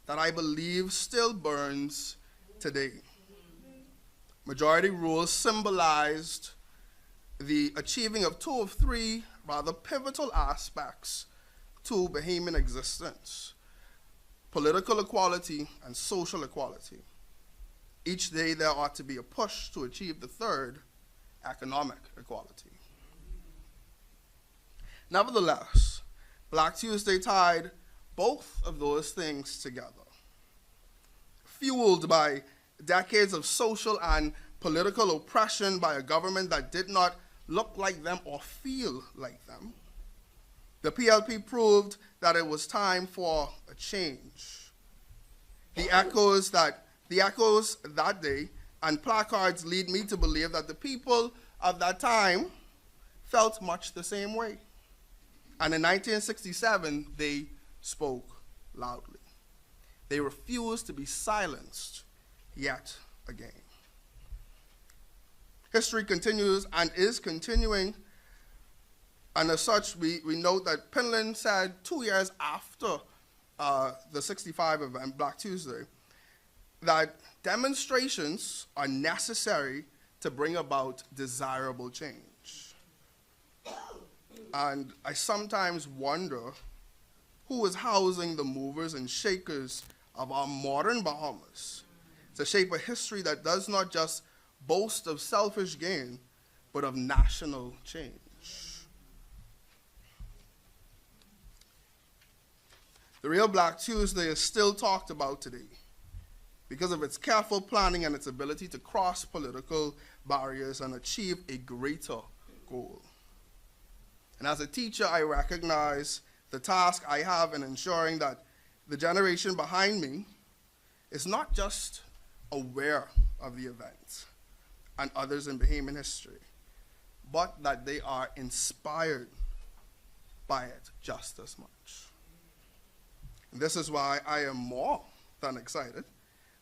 that I believe still burns today. Majority rule symbolized the achieving of two of three rather pivotal aspects to Bahamian existence: political equality and social equality. Each day there ought to be a push to achieve the third, economic equality. Nevertheless, Black Tuesday tied both of those things together. Fueled by decades of social and political oppression by a government that did not look like them or feel like them, the PLP proved that it was time for a change. The echoes that day and placards lead me to believe that the people of that time felt much the same way. And in 1967, they spoke loudly. They refused to be silenced yet again. History continues and is continuing, and as such, we note that Penland said 2 years after the 65 event, Black Tuesday, that demonstrations are necessary to bring about desirable change. And I sometimes wonder who is housing the movers and shakers of our modern Bahamas to shape a history that does not just boast of selfish gain, but of national change. The real Black Tuesday is still talked about today because of its careful planning and its ability to cross political barriers and achieve a greater goal. And as a teacher, I recognize the task I have in ensuring that the generation behind me is not just aware of the event and others in Bahamian history, but that they are inspired by it just as much. And this is why I am more than excited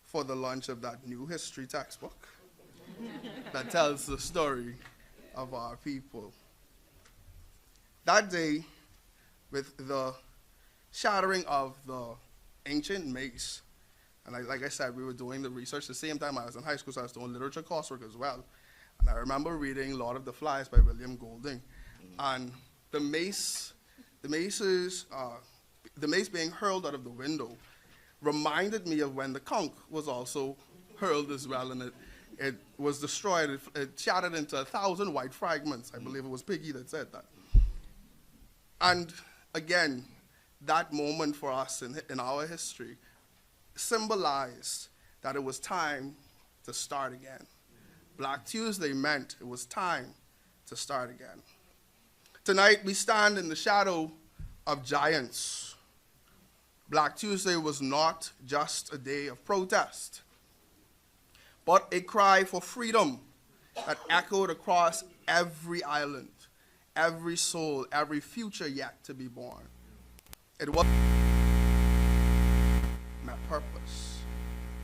for the launch of that new history textbook that tells the story of our people. That day, with the shattering of the ancient mace, and like I said, we were doing the research the same time I was in high school, so I was doing literature coursework as well. And I remember reading Lord of the Flies by William Golding. And the mace being hurled out of the window reminded me of when the conch was also hurled as well, and it was destroyed. It shattered into 1,000 white fragments. I believe it was Piggy that said that. And again, that moment for us in our history symbolized that it was time to start again. Black Tuesday meant it was time to start again. Tonight, we stand in the shadow of giants. Black Tuesday was not just a day of protest, but a cry for freedom that echoed across every island, every soul, every future yet to be born. It was my purpose,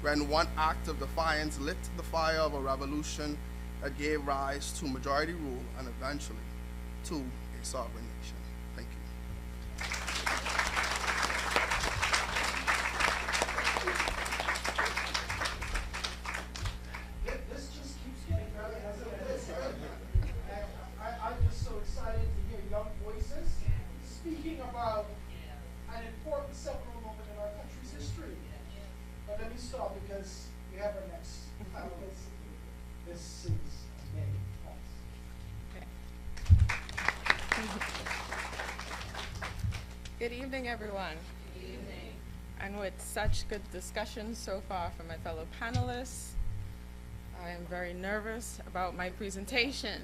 when one act of defiance lit the fire of a revolution that gave rise to majority rule and eventually to a sovereign nation. Thank you. This just keeps getting better as it is. And I'm just so excited to hear young voices speaking about an important seminal moment in our country's history. But let me stop because we have our next panelist. This is May Pulse. Good evening, everyone. Good evening. And with such good discussion so far from my fellow panelists, I am very nervous about my presentation.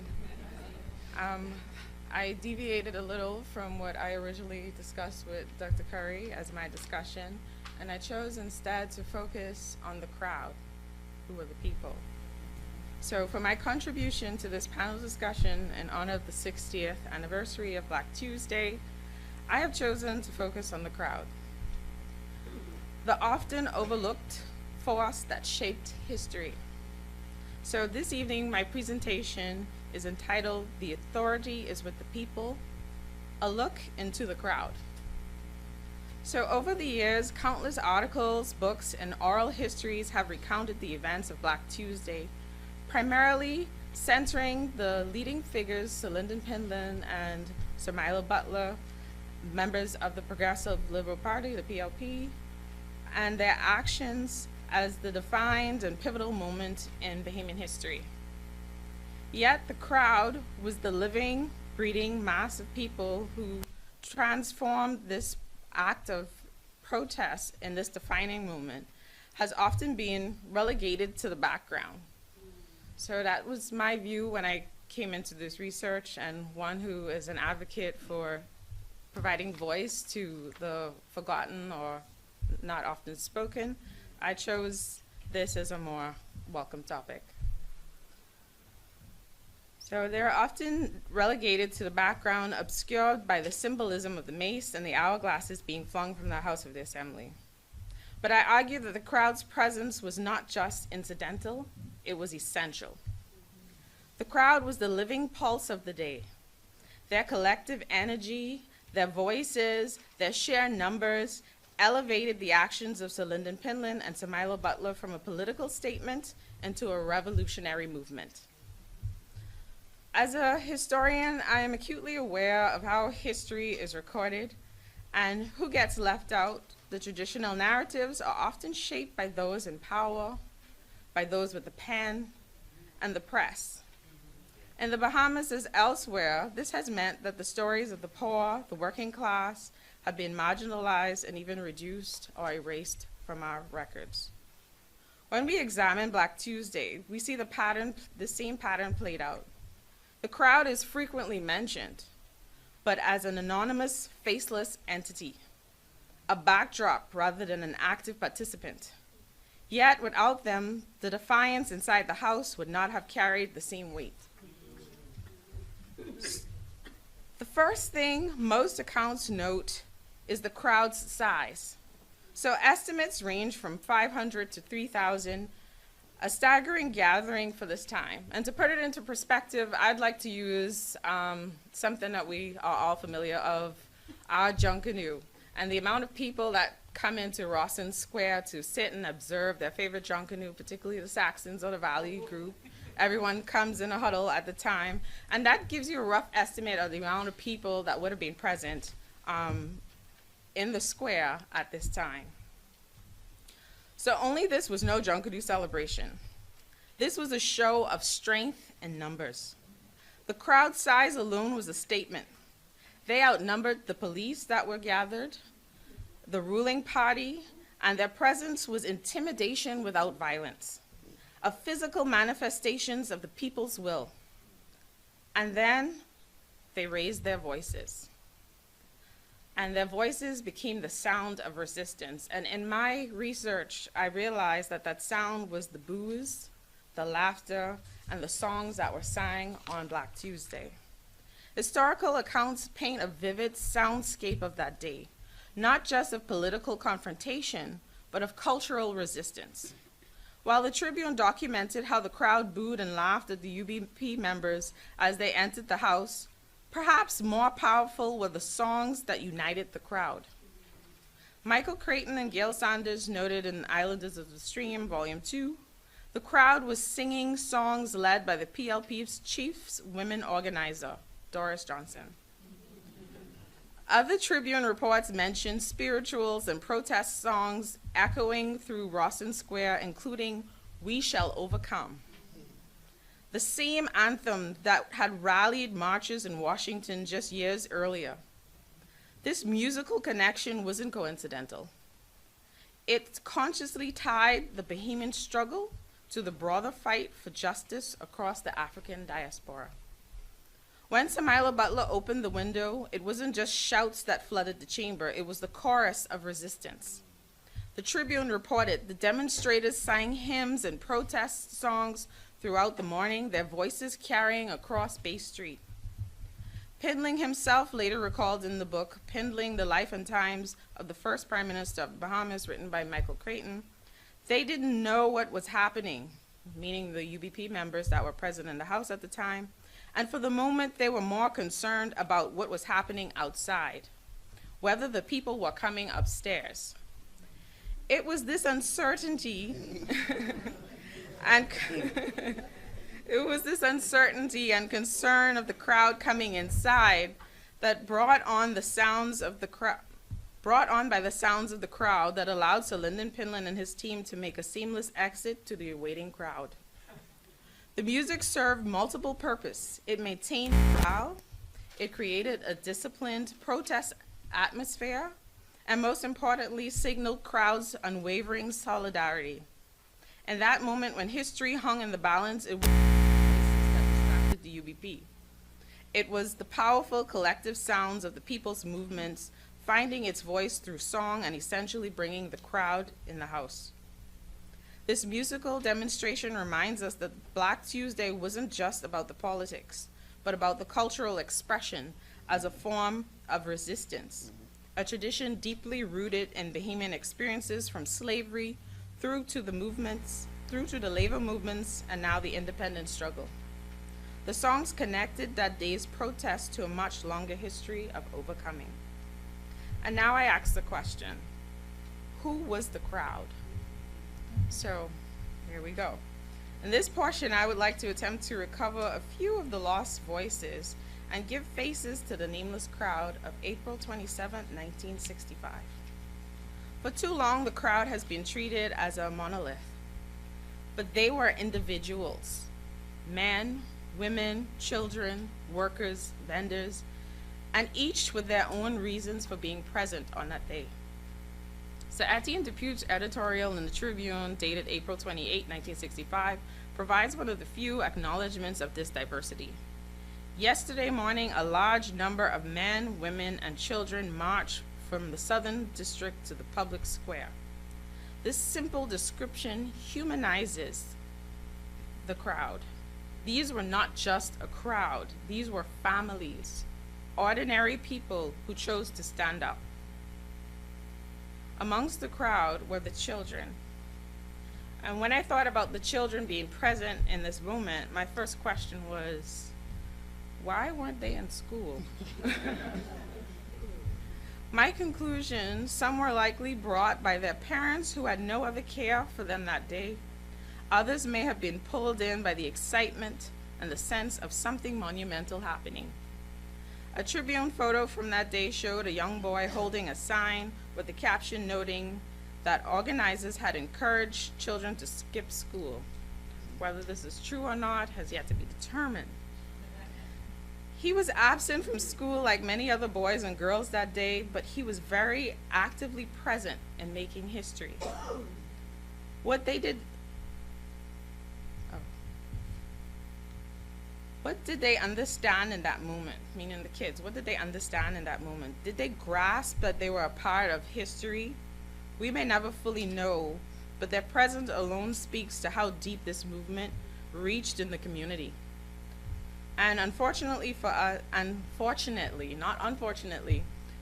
I deviated a little from what I originally discussed with Dr. Curry as my discussion, and I chose instead to focus on the crowd, who are the people. So for my contribution to this panel discussion in honor of the 60th anniversary of Black Tuesday, I have chosen to focus on the crowd, the often overlooked force that shaped history. So this evening, my presentation is entitled, "The Authority is with the People, a Look into the Crowd." So over the years, countless articles, books, and oral histories have recounted the events of Black Tuesday, primarily centering the leading figures, Lyndon Pindlin and Sir Milo Butler, members of the Progressive Liberal Party, the PLP, and their actions as the defined and pivotal moment in Bahamian history. Yet the crowd was the living, breathing mass of people who transformed this act of protest in this defining movement, has often been relegated to the background. So that was my view when I came into this research, and one who is an advocate for providing voice to the forgotten or not often spoken. I chose this as a more welcome topic. So they're often relegated to the background, obscured by the symbolism of the mace and the hourglasses being flung from the House of the Assembly. But I argue that the crowd's presence was not just incidental, it was essential. The crowd was the living pulse of the day. Their collective energy, their voices, their sheer numbers elevated the actions of Sir Lyndon Pindlin and Sir Milo Butler from a political statement into a revolutionary movement. As a historian, I am acutely aware of how history is recorded and who gets left out. The traditional narratives are often shaped by those in power, by those with the pen, and the press. In the Bahamas as elsewhere, this has meant that the stories of the poor, the working class, have been marginalized and even reduced or erased from our records. When we examine Black Tuesday, we see the same pattern played out. The crowd is frequently mentioned, but as an anonymous, faceless entity, a backdrop rather than an active participant. Yet without them, the defiance inside the house would not have carried the same weight. The first thing most accounts note is the crowd's size. So estimates range from 500 to 3,000, a staggering gathering for this time. And to put it into perspective, I'd like to use something that we are all familiar of, our junkanoo, and the amount of people that come into Rawson Square to sit and observe their favorite junkanoo, particularly the Saxons or the Valley group. Everyone comes in a huddle at the time, and that gives you a rough estimate of the amount of people that would have been present in the square at this time. So only this was no junkanoo celebration. This was a show of strength and numbers. The crowd size alone was a statement. They outnumbered the police that were gathered, the ruling party, and their presence was intimidation without violence, a physical manifestations of the people's will. And then they raised their voices. And their voices became the sound of resistance. And in my research, I realized that that sound was the boos, the laughter, and the songs that were sang on Black Tuesday. Historical accounts paint a vivid soundscape of that day, not just of political confrontation, but of cultural resistance. While the Tribune documented how the crowd booed and laughed at the UBP members as they entered the House, perhaps more powerful were the songs that united the crowd. Michael Creighton and Gail Sanders noted in Islanders of the Stream, Volume 2, the crowd was singing songs led by the PLP's chief women organizer, Doris Johnson. Other Tribune reports mention spirituals and protest songs echoing through Rawson Square, including "We Shall Overcome." the same anthem that had rallied marches in Washington just years earlier. This musical connection wasn't coincidental. It consciously tied the Bahamian struggle to the broader fight for justice across the African diaspora. When Samila Butler opened the window, it wasn't just shouts that flooded the chamber, it was the chorus of resistance. The Tribune reported the demonstrators sang hymns and protest songs throughout the morning, their voices carrying across Bay Street. Pindling himself later recalled in the book, Pindling the Life and Times of the First Prime Minister of the Bahamas, written by Michael Creighton, they didn't know what was happening, meaning the UBP members that were present in the House at the time, and for the moment they were more concerned about what was happening outside, whether the people were coming upstairs. It was this uncertainty and it was this uncertainty and concern of the crowd coming inside that brought on by the sounds of the crowd that allowed Sir Lyndon Pinland and his team to make a seamless exit to the awaiting crowd. The music served multiple purposes. It maintained morale, it created a disciplined protest atmosphere, and most importantly, signaled crowds' unwavering solidarity. In that moment when history hung in the balance, it was that distracted the UBP. It was the powerful collective sounds of the people's movements finding its voice through song and essentially bringing the crowd in the house. This musical demonstration reminds us that Black Tuesday wasn't just about the politics, but about the cultural expression as a form of resistance, a tradition deeply rooted in Bahamian experiences from slavery through to the labor movements, and now the independence struggle. The songs connected that day's protest to a much longer history of overcoming. And now I ask the question, who was the crowd? So, here we go. In this portion, I would like to attempt to recover a few of the lost voices and give faces to the nameless crowd of April 27, 1965. For too long, the crowd has been treated as a monolith, but they were individuals, men, women, children, workers, vendors, and each with their own reasons for being present on that day. Sir Etienne Dupute's editorial in the Tribune, dated April 28, 1965, provides one of the few acknowledgments of this diversity. Yesterday morning, a large number of men, women, and children marched from the Southern District to the public square. This simple description humanizes the crowd. These were not just a crowd, these were families, ordinary people who chose to stand up. Amongst the crowd were the children. And when I thought about the children being present in this moment, my first question was, why weren't they in school? My conclusion, some were likely brought by their parents who had no other care for them that day. Others may have been pulled in by the excitement and the sense of something monumental happening. A Tribune photo from that day showed a young boy holding a sign with the caption noting that organizers had encouraged children to skip school. Whether this is true or not has yet to be determined. He was absent from school like many other boys and girls that day, but he was very actively present in making history. What did they understand in that moment? Meaning the kids, what did they understand in that moment? Did they grasp that they were a part of history? We may never fully know, but their presence alone speaks to how deep this movement reached in the community. And unfortunately for us,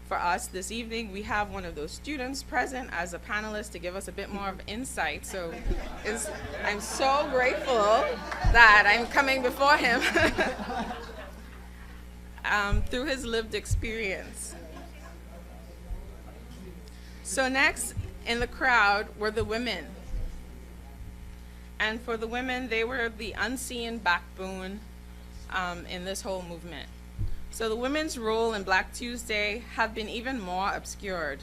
for us, this evening we have one of those students present as a panelist to give us a bit more of insight. So I'm so grateful that I'm coming before him through his lived experience. So next in the crowd were the women. And for the women, they were the unseen backbone in this whole movement. So the women's role in Black Tuesday have been even more obscured.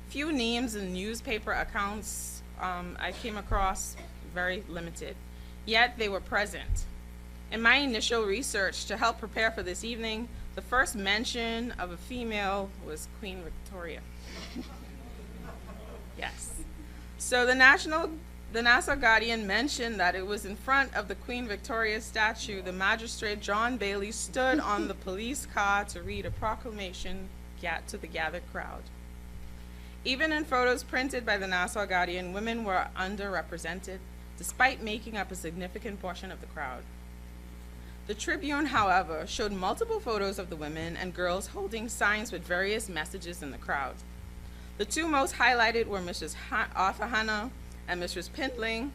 Few names in newspaper accounts I came across, very limited. Yet they were present. In my initial research to help prepare for this evening, the first mention of a female was Queen Victoria. Yes. So the Nassau Guardian mentioned that it was in front of the Queen Victoria statue the magistrate John Bailey stood on the police car to read a proclamation to the gathered crowd. Even in photos printed by the Nassau Guardian, women were underrepresented, despite making up a significant portion of the crowd. The Tribune, however, showed multiple photos of the women and girls holding signs with various messages in the crowd. The two most highlighted were Mrs. Arthur Hanna and Mrs. Pindling,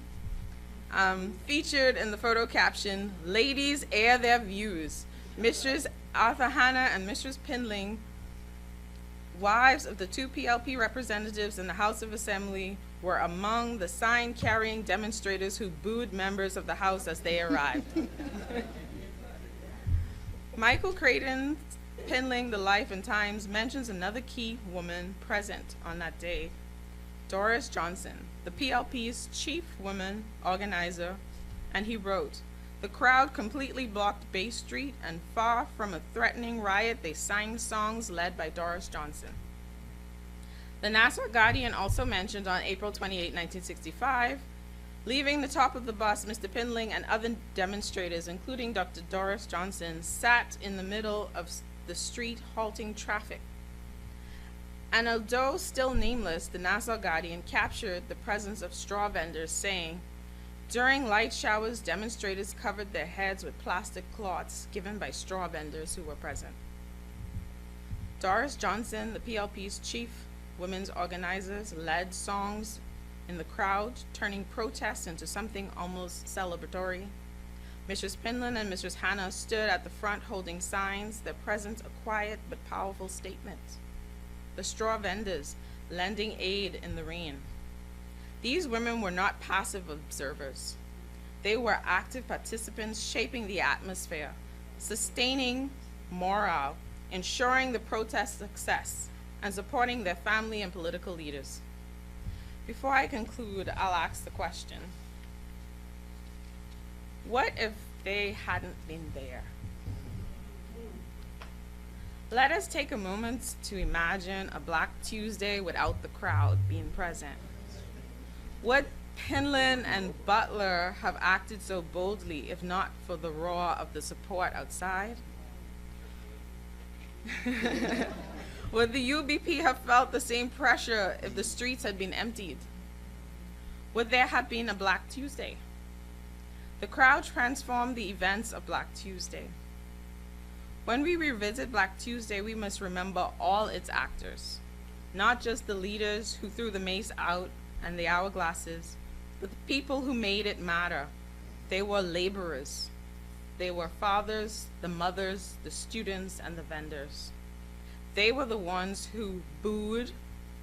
featured in the photo caption, "Ladies air their views." Mrs. Arthur Hanna and Mrs. Pindling, wives of the two PLP representatives in the House of Assembly, were among the sign-carrying demonstrators who booed members of the House as they arrived. Michael Creighton's Pindling, The Life and Times, mentions another key woman present on that day, Doris Johnson, the PLP's chief woman organizer, and he wrote, "The crowd completely blocked Bay Street, and far from a threatening riot, they sang songs led by Doris Johnson." The Nassau Guardian also mentioned on April 28, 1965, leaving the top of the bus, Mr. Pindling and other demonstrators, including Dr. Doris Johnson, sat in the middle of the street halting traffic. And although still nameless, the Nassau Guardian captured the presence of straw vendors saying, "During light showers, demonstrators covered their heads with plastic cloths given by straw vendors who were present." Doris Johnson, the PLP's chief women's organizers, led songs in the crowd, turning protests into something almost celebratory. Mrs. Pindling and Mrs. Hanna stood at the front holding signs, their presence a quiet but powerful statement. The straw vendors lending aid in the rain. These women were not passive observers. They were active participants shaping the atmosphere, sustaining morale, ensuring the protest success, and supporting their family and political leaders. Before I conclude, I'll ask the question, what if they hadn't been there? Let us take a moment to imagine a Black Tuesday without the crowd being present. Would Pindling and Butler have acted so boldly if not for the roar of the support outside? Would the UBP have felt the same pressure if the streets had been emptied? Would there have been a Black Tuesday? The crowd transformed the events of Black Tuesday. When we revisit Black Tuesday, we must remember all its actors, not just the leaders who threw the mace out and the hourglasses, but the people who made it matter. They were laborers. They were fathers, the mothers, the students, and the vendors. They were the ones who booed,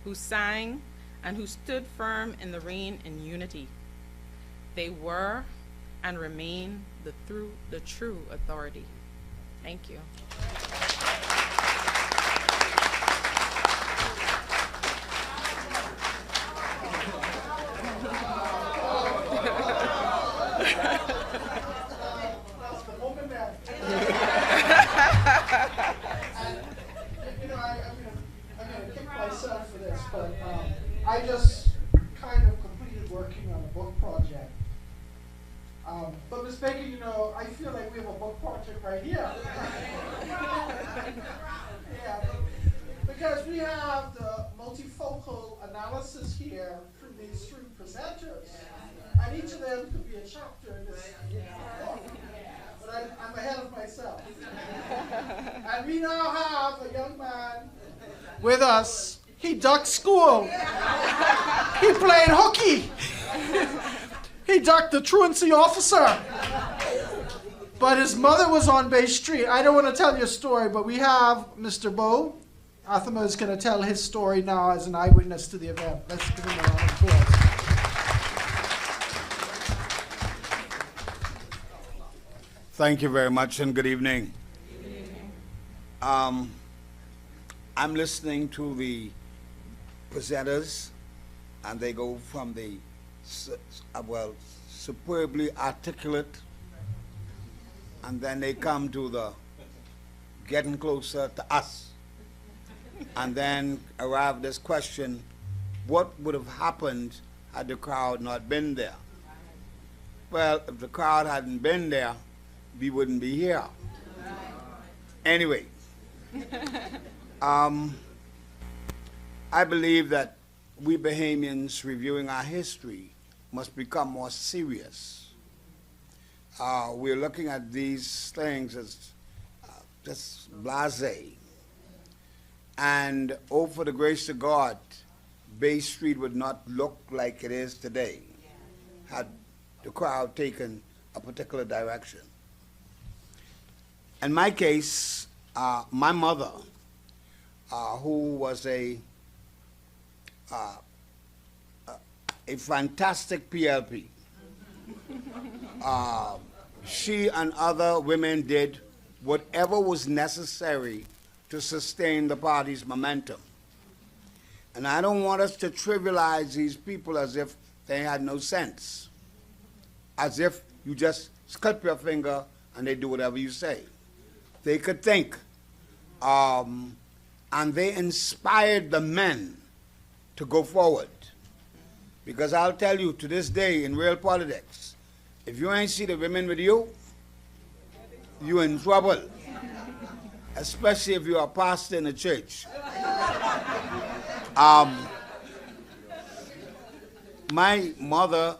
who sang, and who stood firm in the rain in unity. They were and remain the true authority. Thank you. I just kind of completed working on a book project. But Ms. Baker, I feel like we have a book project right here. Yeah, because we have the multifocal analysis here through these three presenters. And each of them could be a chapter in this book. But I'm ahead of myself. And we now have a young man with us. He ducked school. He played hooky. He ducked the truancy officer. But his mother was on Bay Street. I don't want to tell you a story, but we have Mr. Bo. Athama is going to tell his story now as an eyewitness to the event. Let's give him a round of applause. Thank you very much and good evening. I'm listening to the presenters, and they go from the, superbly articulate and then they come to the getting closer to us. And then arrive at this question, what would have happened had the crowd not been there? Well, if the crowd hadn't been there, we wouldn't be here. Anyway, I believe that we Bahamians reviewing our history must become more serious. We're looking at these things as just blasé. And oh, for the grace of God, Bay Street would not look like it is today had the crowd taken a particular direction. In my case, my mother, who was a fantastic PLP, she and other women did whatever was necessary to sustain the party's momentum. And I don't want us to trivialize these people as if they had no sense, as if you just clip your finger and they do whatever you say. They could think. And they inspired the men to go forward. Because I'll tell you, to this day, in real politics, if you ain't see the women with you, you're in trouble. Especially if you're a pastor in a church. My mother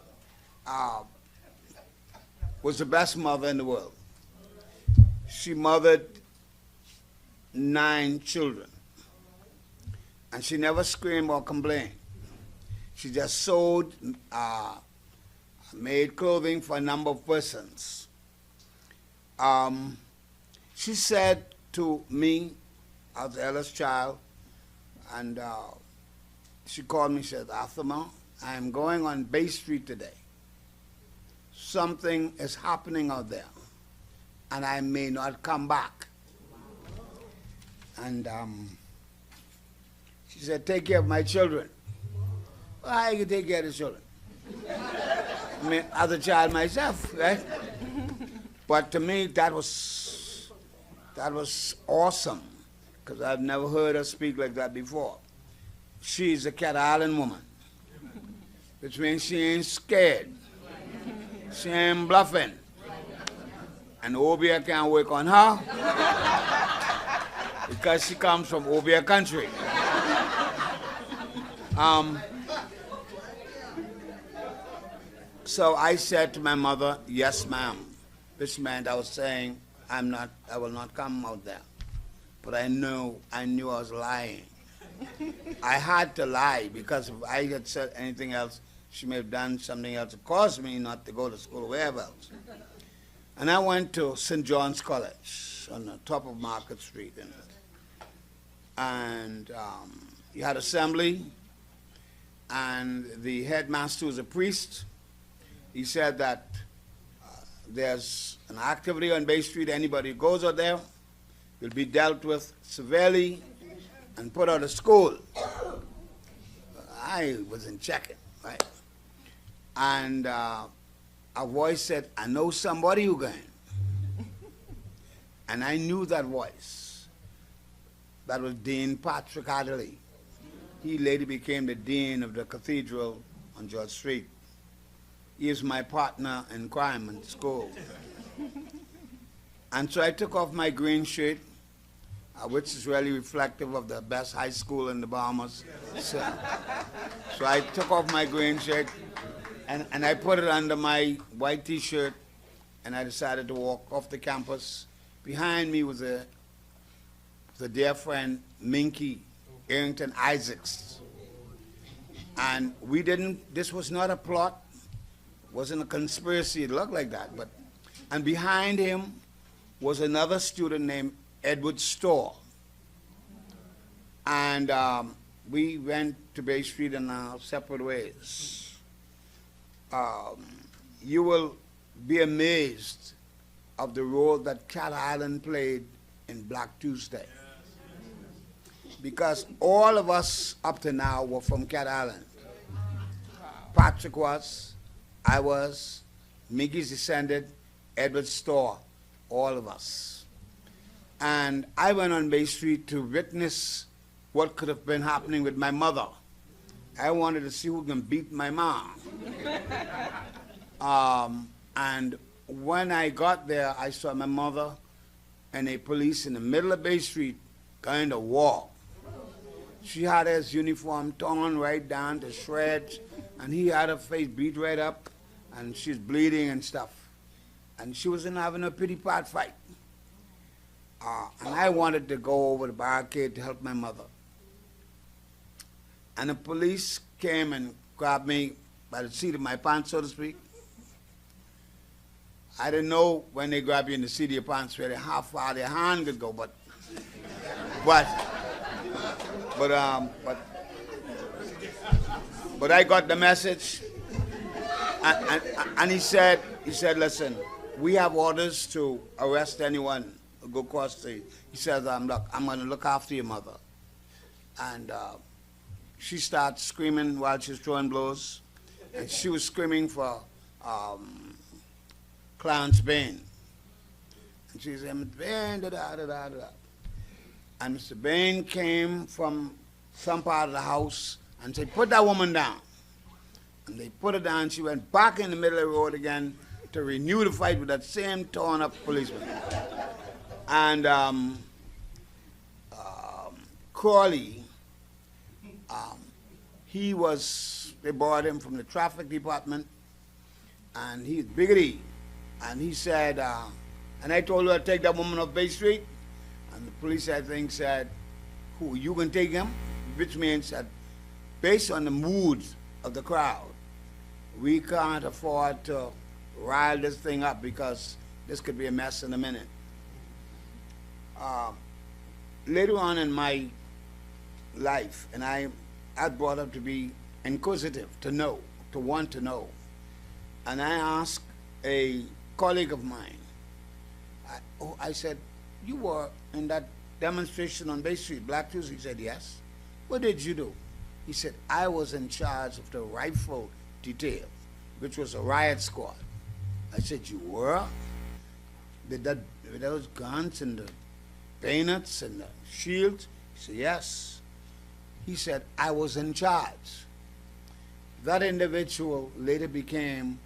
was the best mother in the world. She mothered 9 children. And she never screamed or complained. She just sewed, made clothing for a number of persons. She said to me, I was the eldest child, and she called me, she said, Athama, I am going on Bay Street today. Something is happening out there, and I may not come back. And she said, take care of my children. Well, how you take care of the children? I mean, as a child myself, right? But to me, that was awesome, because I've never heard her speak like that before. She's a Cat Island woman, which means she ain't scared. She ain't bluffing. And Obia can't work on her because she comes from Obia country. So I said to my mother, yes, ma'am. Which meant I was saying, I will not come out there. But I knew I was lying. I had to lie, because if I had said anything else, she may have done something else to cause me not to go to school or wherever else. And I went to St. John's College on the top of Market Street. And you had assembly, and the headmaster was a priest. He said that there's an activity on Bay Street, anybody who goes out there will be dealt with severely and put out of school. I wasn't checking, right? And a voice said, I know somebody who going. And I knew that voice. That was Dean Patrick Adderley. He later became the dean of the cathedral on George Street. He is my partner in crime in school. And so I took off my green shirt, which is really reflective of the best high school in the Bahamas. So I took off my green shirt, and I put it under my white T-shirt, and I decided to walk off the campus. Behind me was a dear friend, Minky Arrington Isaacs. And this was not a plot, wasn't a conspiracy, it looked like that. And behind him was another student named Edward Storr. And we went to Bay Street in our separate ways. You will be amazed of the role that Cat Island played in Black Tuesday. Because all of us up to now were from Cat Island. Patrick was, I was, Miggy's descended, Edward Storr. all of us. And I went on Bay Street to witness what could have been happening with my mother. I wanted to see who can beat my mom. And when I got there, I saw my mother and a police in the middle of Bay Street kind of walk. She had his uniform torn right down to shreds, and he had her face beat right up, and she's bleeding and stuff. And she was in having a pity pot fight. And I wanted to go over the barricade to help my mother. And the police came and grabbed me by the seat of my pants, so to speak. I didn't know when they grab you in the seat of your pants really how far their hand could go, but I got the message. And he said, listen, we have orders to arrest anyone who go across the. He says, I'm going to look after your mother. And she starts screaming while she's throwing blows, and she was screaming for Clarence Bain. And she said, Mr. Bain, da-da-da-da-da. And Mr. Bain came from some part of the house and said, put that woman down. And they put her down. She went back in the middle of the road again to renew the fight with that same torn up policeman. And Crawley, they brought him from the traffic department, and he's biggity. And he said, and I told her to take that woman off Bay Street. And the police, I think, said, who, you can take him? Which means that based on the mood of the crowd, we can't afford to rile this thing up because this could be a mess in a minute. Later on in my life, and I brought up to be inquisitive, to know, to want to know. And I asked a colleague of mine, I said, you were in that demonstration on Bay Street, Black Tuesday? He said, yes. What did you do? He said, I was in charge of the rifle detail, which was a riot squad. I said, you were? With those guns and the bayonets and the shields? He said, yes. He said, I was in charge. That individual later became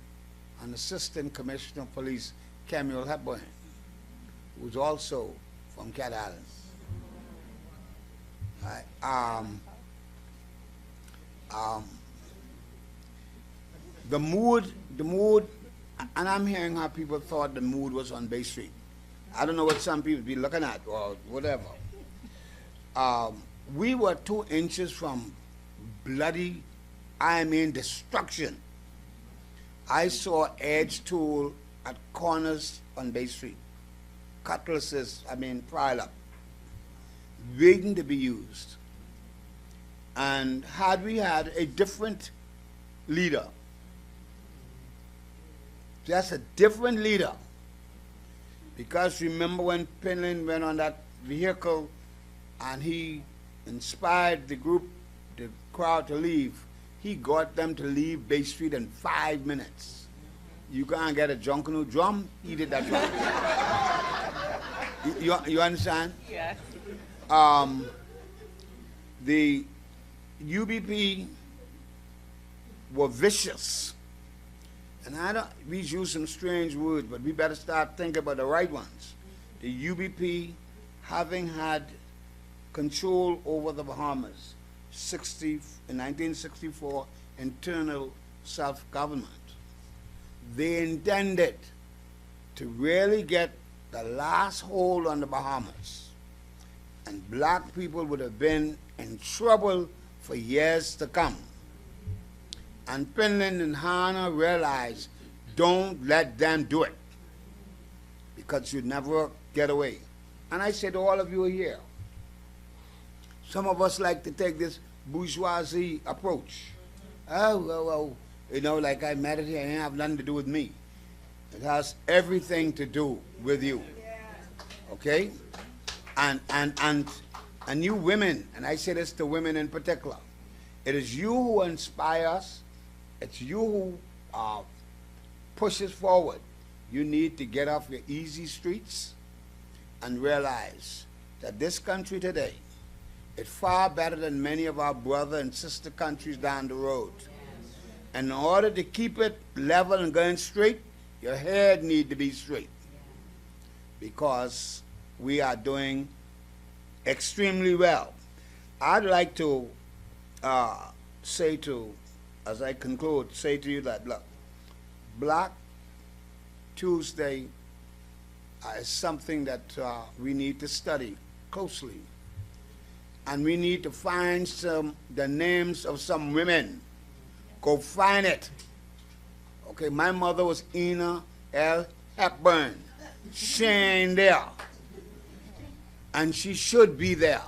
an assistant commissioner of police, Samuel Hepburn, who was also from Cat Island. The mood, and I'm hearing how people thought the mood was on Bay Street. I don't know what some people be looking at or whatever. We were 2 inches from bloody, destruction. I saw edge tool at corners on Bay Street. Cutlasses, piled up, waiting to be used. And had we had a different leader, just a different leader, because remember when Penland went on that vehicle and he inspired the crowd to leave, he got them to leave Bay Street in 5 minutes. You can't get a Junkanoo drum, he did that drum. you understand? Yes. The UBP were vicious. And we use some strange words, but we better start thinking about the right ones. The UBP, having had control over the Bahamas, in 1964, internal self-government, they intended to really get the last hold on the Bahamas. And black people would have been in trouble for years to come. And Penland and Hannah realized, don't let them do it, because you'd never get away. And I said to all of you here, some of us like to take this bourgeoisie approach. Like I met it here, it didn't have nothing to do with me. It has everything to do with you. Okay? And you women, and I say this to women in particular, it is you who inspire us. It's you who push us forward. you need to get off your easy streets and realize that this country today is far better than many of our brother and sister countries down the road. And in order to keep it level and going straight, your head need to be straight, because we are doing extremely well. I'd like to say to, as I conclude, say to you that, look, Black Tuesday is something that we need to study closely. And we need to find the names of some women. Go find it. Okay, my mother was Ina L. Hepburn. She ain't there. And she should be there.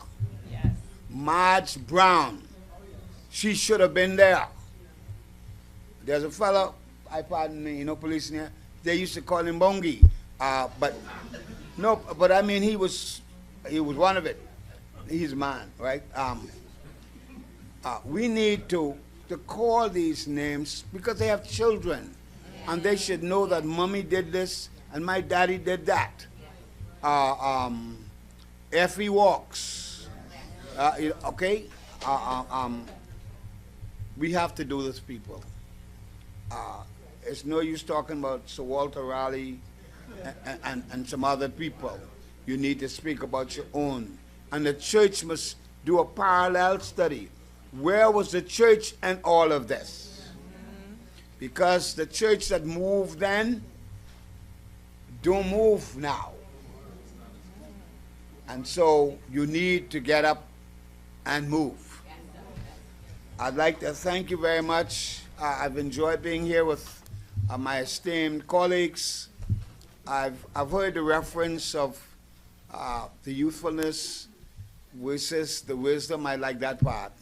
Yes. Marge Brown. She should have been there. There's a fellow, I pardon me, you know, police in here, they used to call him Bongi. But I mean, he was one of it. He's man, right? We need to call these names because they have children, and they should know that mommy did this and my daddy did that. Effie walks, okay? We have to do this, people. It's no use talking about Sir Walter Raleigh and some other people. You need to speak about your own. And the church must do a parallel study. Where was the church in all of this? Because the church that moved then don't move now. And so you need to get up and move. I'd like to thank you very much. I've enjoyed being here with my esteemed colleagues. I've heard the reference of the youthfulness versus the wisdom. I like that part.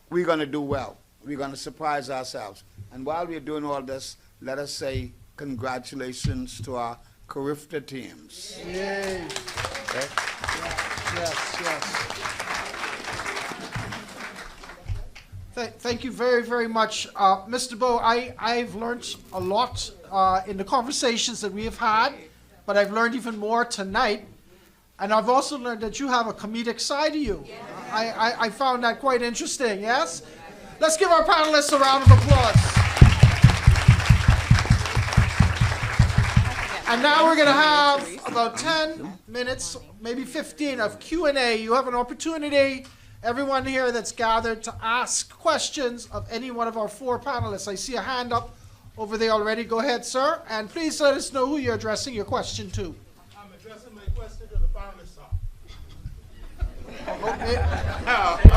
We're going to do well. We're going to surprise ourselves. And while we're doing all this, let us say congratulations to our Carifta teams. Yay. Okay? Yes. Thank you very, very much. Mr. Bowe, I've learned a lot in the conversations that we have had, but I've learned even more tonight. And I've also learned that you have a comedic side to you. I found that quite interesting, yes? Let's give our panelists a round of applause. And now we're going to have about 10 minutes, maybe 15 of Q&A. You have an opportunity, everyone here that's gathered, to ask questions of any one of our four panelists. I see a hand up over there already. Go ahead, sir. And please let us know who you're addressing your question to. I'm addressing my question to the panelists, sir.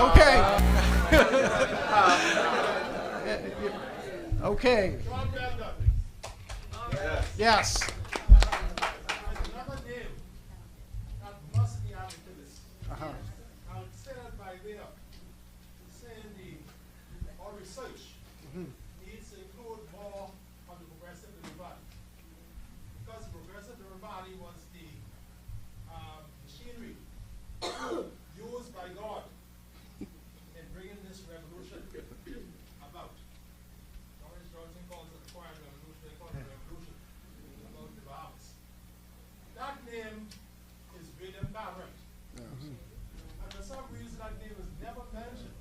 Okay. Okay. Yes. Another name that must be added to this. I would say that by way of saying our research needs to include more of the progressive liberal body. Because the progressive liberal body was the machinery used by God in bringing this revolution about. Lawrence Johnson calls it the quiet revolution, they call it the revolution about the Bahamas. That name is William Cartwright. And for some reason that name was never mentioned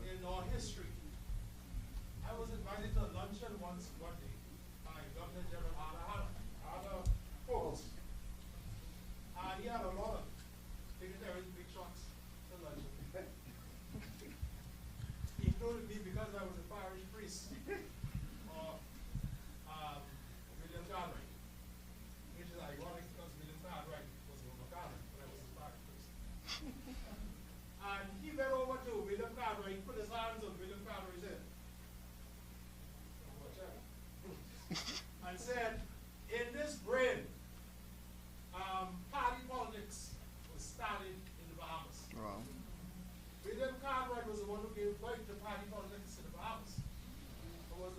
in our history. I was invited to a luncheon once one day by Governor General Arthur Forbes. And he had a lot of dignitaries, big shots to luncheon. He included me because I was a parish priest of William Cartwright, which is ironic because William Cartwright was a Roman Catholic, but I was his parish priest. And he went over to William Cartwright, put his hands on William Cartwright's head, and said, in this brain, party politics was started in the Bahamas. Wow. William Cartwright was the one who gave birth to party politics in the Bahamas. It was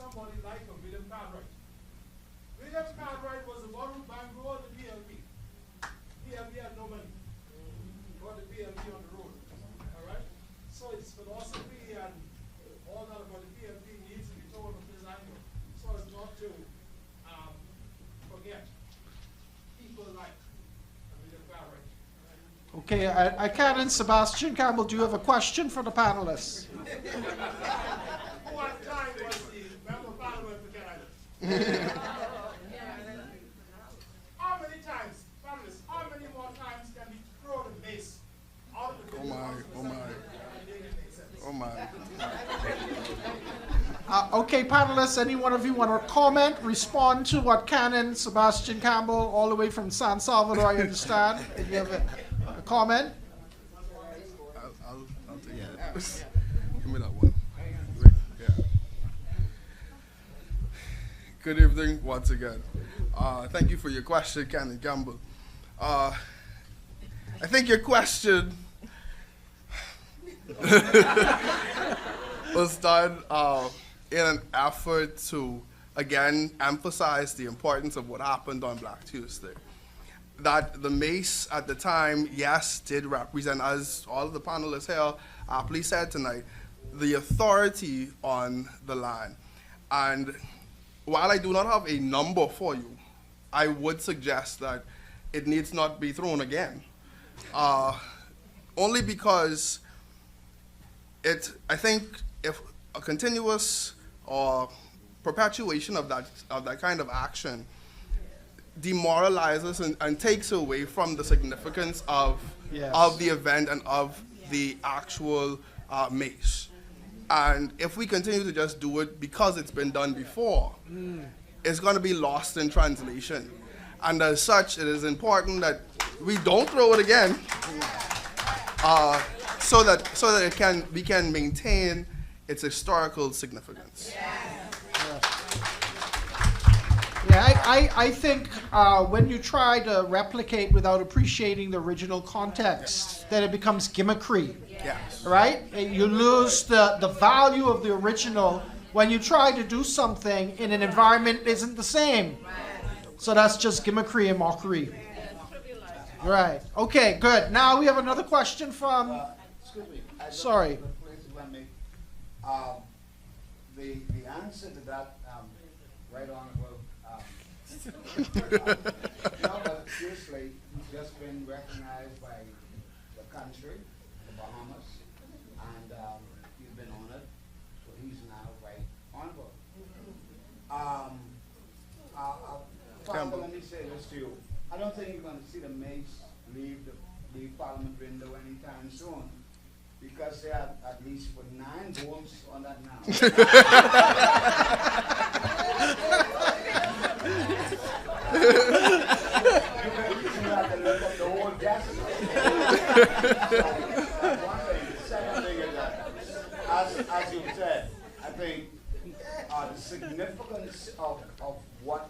somebody like a William Cartwright. William Cartwright was the one who bankrolled the PLP. PLP had no money. Got the PLP on the road. All right? So his philosophy and all that about the PLP needs to be told from this angle, so as not to forget people like William Cartwright. Okay, I can, and Sebastian Campbell, do you have a question for the panelists? Who at the time was the member of parliament for Canada? How many times, panelists, how many more times can we throw the base out of the Oh my, oh my, oh my. Okay, panelists, any one of you want to comment, respond to what Canon Sebastian Campbell, all the way from San Salvador, I understand? If you have a comment? I'll take it. Give me that one. Yeah. Good evening once again. Thank you for your question, Canon Campbell. I think your question was done in an effort to, again, emphasize the importance of what happened on Black Tuesday. That the mace at the time, yes, did represent, as all of the panelists here aptly said tonight, the authority on the land. And while I do not have a number for you, I would suggest that it needs not be thrown again. Only because I think if a continuous or perpetuation of that kind of action demoralizes and takes away from the significance of the event and of the actual mace. And if we continue to just do it because it's been done before, it's going to be lost in translation. And as such, it is important that we don't throw it again, so that we can maintain its historical significance. Yeah, I think when you try to replicate without appreciating the original context, then it becomes gimmickry. Yes. Right? You lose the value of the original when you try to do something in an environment that isn't the same. So that's just gimmickry and mockery. Right. Okay, good. Now we have another question from... Excuse me. Sorry. The answer to that, right on, no, but seriously, he's just been recognized by the country, the Bahamas, and he's been honored, so he's now right honorable. Father, let me say this to you. I don't think you're going to see the mace leave Parliament window anytime soon, because they have at least put 9 bolts on that now. You have to look up the whole desk. One thing. The second thing is that, as you said, I think the significance of what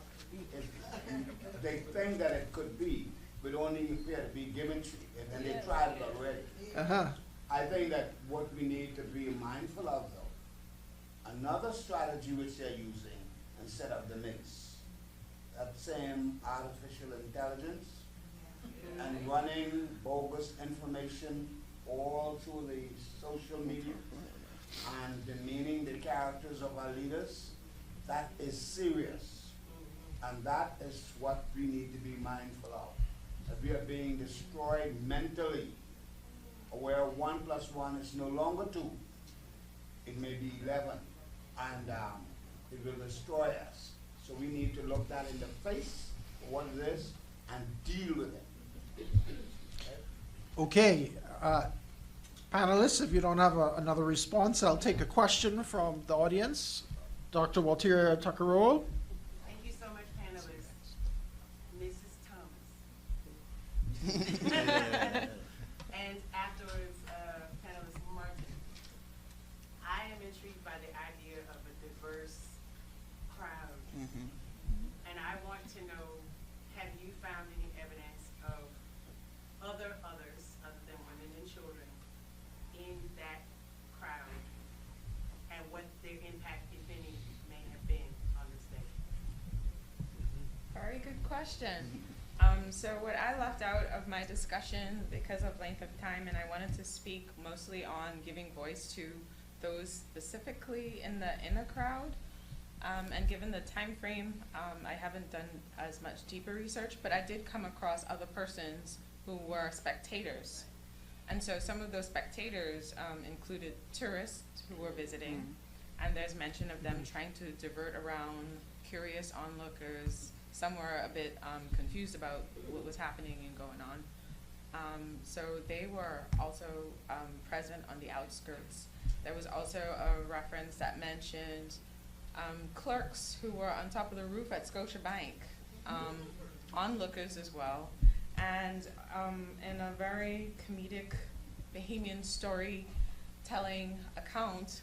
they think that it could be would only appear to be gimmickry, and they tried it already. I think that what we need to be mindful of, though, another strategy which they're using instead of the mace, that same artificial intelligence and running bogus information all through the social media and demeaning the characters of our leaders, that is serious. And that is what we need to be mindful of, that we are being destroyed mentally, where 1 + 1 is no longer 2. It may be 11, and it will destroy us. So we need to look that in the face for what it is and deal with it. Okay. Panelists, if you don't have another response, I'll take a question from the audience. Dr. Walter Tuckerall. Thank you so much, panelists. Mrs. Thomas. And afterwards, panelist Martin. I am intrigued by the idea of a diverse crowd. And I want to know, have you found any evidence of others other than women and children in that crowd, and what their impact, if any, may have been question. So what I left out of my discussion because of length of time, and I wanted to speak mostly on giving voice to those specifically in the inner crowd. And given the time frame, I haven't done as much deeper research, but I did come across other persons who were spectators. And so some of those spectators included tourists who were visiting, and there's mention of them trying to divert around curious onlookers. Some were a bit confused about what was happening and going on. So they were also present on the outskirts. There was also a reference that mentioned clerks who were on top of the roof at Scotiabank, onlookers as well. And in a very comedic Bahamian storytelling account,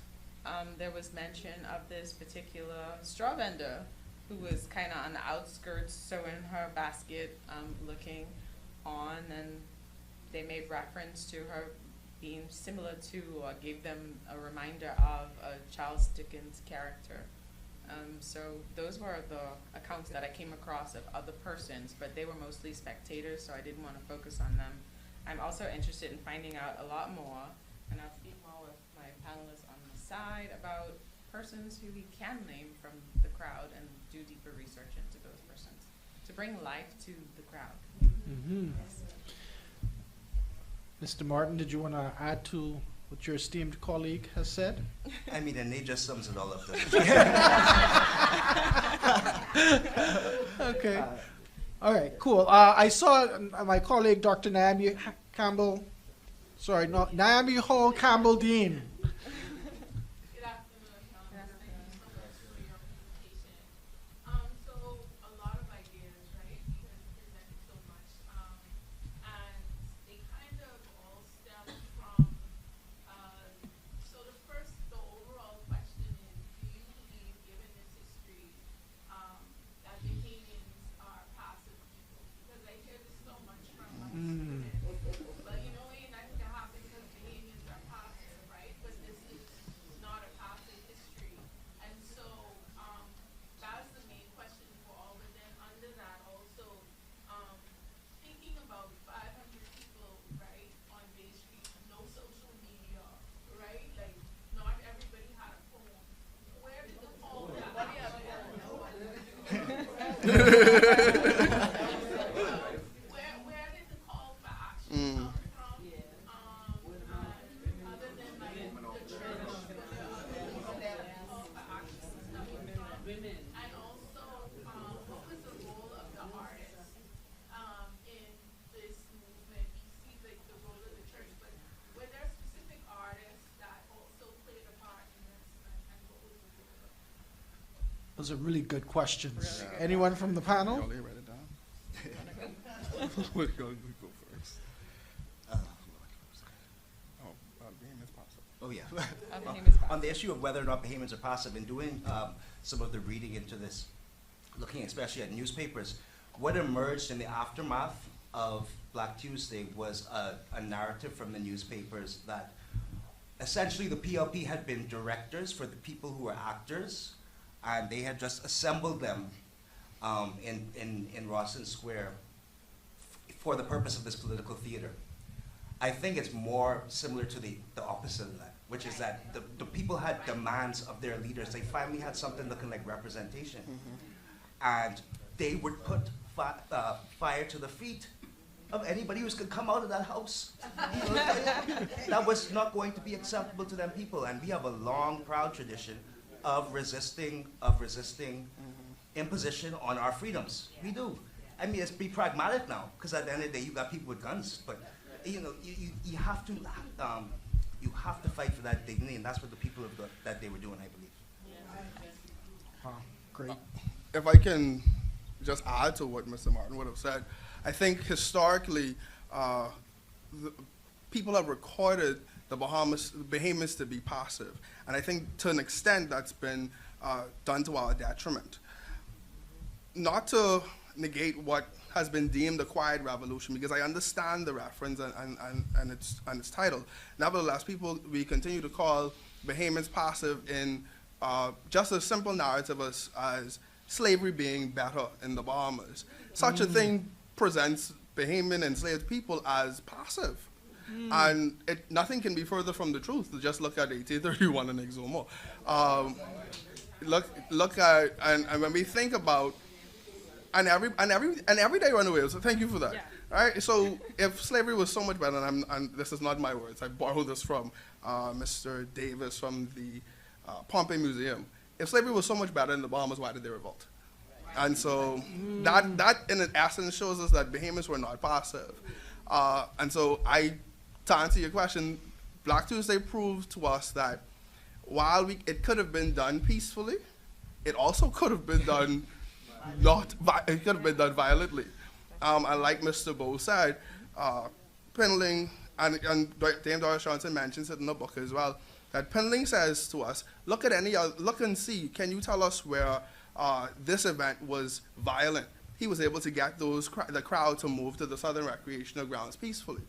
there was mention of this particular straw vendor who was kind of on the outskirts, sewing her basket, looking on, and they made reference to her being similar to, or gave them a reminder of a Charles Dickens character. So those were the accounts that I came across of other persons, but they were mostly spectators, so I didn't want to focus on them. I'm also interested in finding out a lot more, and I'll speak more with my panelists on the side about persons who we can name from the crowd and do deeper research into those persons to bring life to the crowd. Mr. Martin, did you want to add to what your esteemed colleague has said? I mean, and he just sums it all up. Okay. All right, cool. I saw my colleague, Dr. Naomi Campbell, sorry, not Naomi Hall Campbell Dean. Good afternoon. Thank you so much for your presentation. So a lot of ideas, right? You have presented so much, and they kind of all stem from. So the overall question is: do you believe, given this history, that Bahamians are passive people? Because I hear this so much from my students. But you know, nothing can happen because Bahamians are passive, right? But this is not a passive history. And so that's the main question for all. But then under that also, thinking about 500 people, right, on Bay Street, no social media, right? Like, not everybody had a phone. Where did the call back? Where did the call for action come from? Other than like the church, where there are other call for action was coming from. And also, what was the role of the artist in this movement? You see like the role of the church, but were there specific artists that also played a part in this, and what was the role of them? Those are really good questions. Anyone from the panel? Y'all write it down. We'll go first. Bahamians passive. Oh, yeah. Bahamians On the issue of whether or not Bahamians are passive, in doing some of the reading into this, looking especially at newspapers, what emerged in the aftermath of Black Tuesday was a narrative from the newspapers that essentially the PLP had been directors for the people who were actors, and they had just assembled them in Rawson Square for the purpose of this political theater. I think it's more similar to the opposite of that, which is that the people had demands of their leaders. They finally had something looking like representation. And they would put fire to the feet of anybody who could come out of that house. That was not going to be acceptable to them people. And we have a long, proud tradition of resisting imposition on our freedoms. We do. I mean, let's be pragmatic now, because at the end of the day, you got people with guns, but you know, you have to fight for that dignity, and that's what the people of that they were doing, I believe. Great. If I can just add to what Mr. Martin would have said, I think historically, people have recorded the Bahamians to be passive, and I think to an extent that's been done to our detriment. Not to negate what has been deemed a quiet revolution, because I understand the reference and its title. Nevertheless, we continue to call Bahamians passive in just a simple narrative as slavery being better in the Bahamas. such a thing presents Bahamian enslaved people as passive. And nothing can be further from the truth. Just look at 1831 in Exuma. Look at, and when we think about, and everyday runaways. So thank you for that. Yeah. Right. So if slavery was so much better, and this is not my words, I borrowed this from Mr. Davis from the Pompey Museum. If slavery was so much better in the Bahamas, why did they revolt? And so that in essence shows us that Bahamians were not passive. And so to answer your question, Black Tuesday proved to us that while it could have been done peacefully, it also could have been done it could have been done violently. And like Mr. Bowe said, Pendling, and Dame Doris Johnson mentions it in the book as well, that Pendling says to us, look and see, can you tell us where this event was violent? He was able to get the crowd to move to the Southern Recreational Grounds peacefully.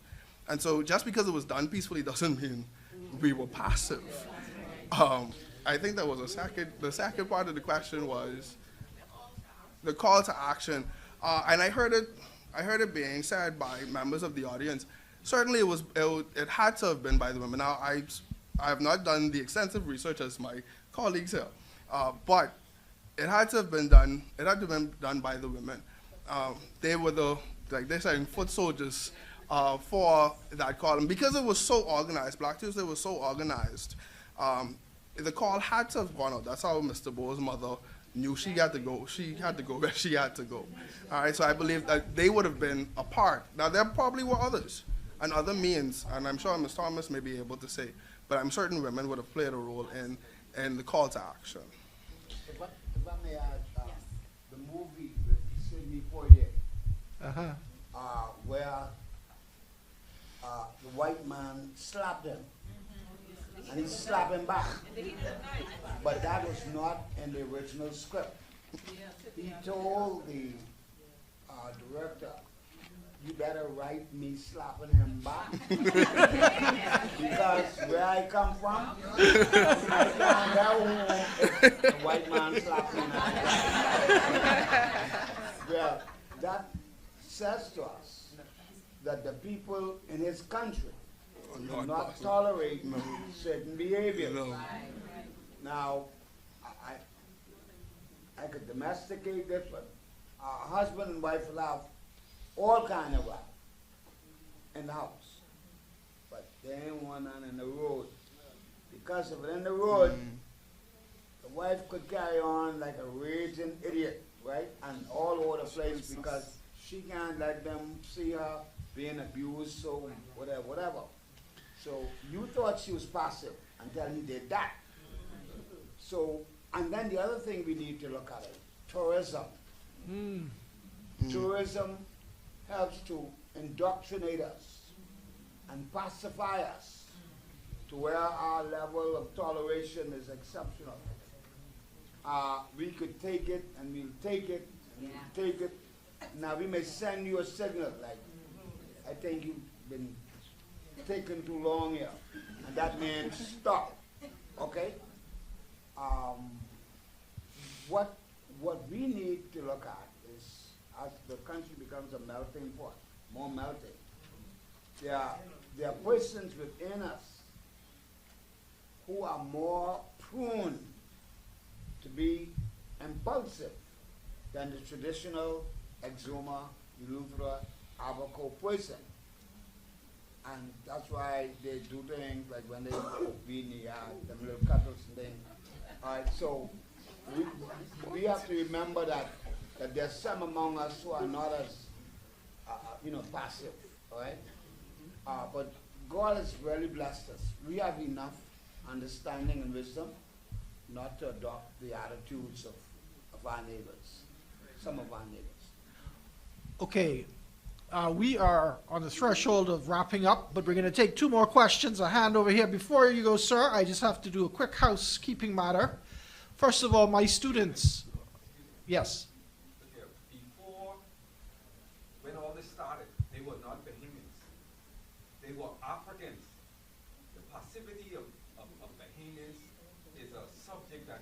And so just because it was done peacefully doesn't mean we were passive. I think that was the second part of the question was the call to action. And I heard it being said by members of the audience. Certainly it had to have been by the women. Now, I have not done the extensive research as my colleagues here, but it had to have been done. It had to have been done by the women. They were they're saying, foot soldiers for that call. And because it was so organized, Black Tuesday was so organized, the call had to have gone out. That's how Mr. Bowe's mother knew she had to go. She had to go where she had to go. All right, so I believe that they would have been a part. Now, there probably were others and other means, and I'm sure Ms. Thomas may be able to say, but I'm certain women would have played a role in the call to action. If I may add, the movie with Sidney Poitier, where the white man slapped him, and he slapped him back. But that was not in the original script. He told the director, you better write me slapping him back. Because where I come from, I can't go home if the white man slaps me back. Well, that says to us that the people in his country do not tolerate certain behaviors. Now, I could domesticate this, but husband and wife will have all kind of rap in the house, but they ain't want none in the road. Because if it's in the road, the wife could carry on like a raging idiot, right? And all over the place because she can't let them see her being abused, so whatever. So you thought she was passive until he did that. So, and then the other thing we need to look at is tourism. Tourism helps to indoctrinate us and pacify us to where our level of toleration is exceptional. We could take it and we'll take it and we'll take it. Now we may send you a signal like, I think you've been taking too long here, and that means stop, okay? What we need to look at is, as the country becomes a melting pot, more melting, there are persons within us who are more prone to be impulsive than the traditional Exuma, Eleuthera, Abaco person. And that's why they do things like when they be in the yard, them little cuttles and things. All right, so we have to remember that there's some among us who are not as, passive, all right? But God has really blessed us. We have enough understanding and wisdom not to adopt the attitudes of our neighbors, some of our neighbors. Okay, we are on the threshold of wrapping up, but we're going to take two more questions. A hand over here. Before you go, sir, I just have to do a quick housekeeping matter. First of all, my students. Yes. Before, when all this started, they were not Bahamians. They were Africans. The passivity of Bahamians is a subject that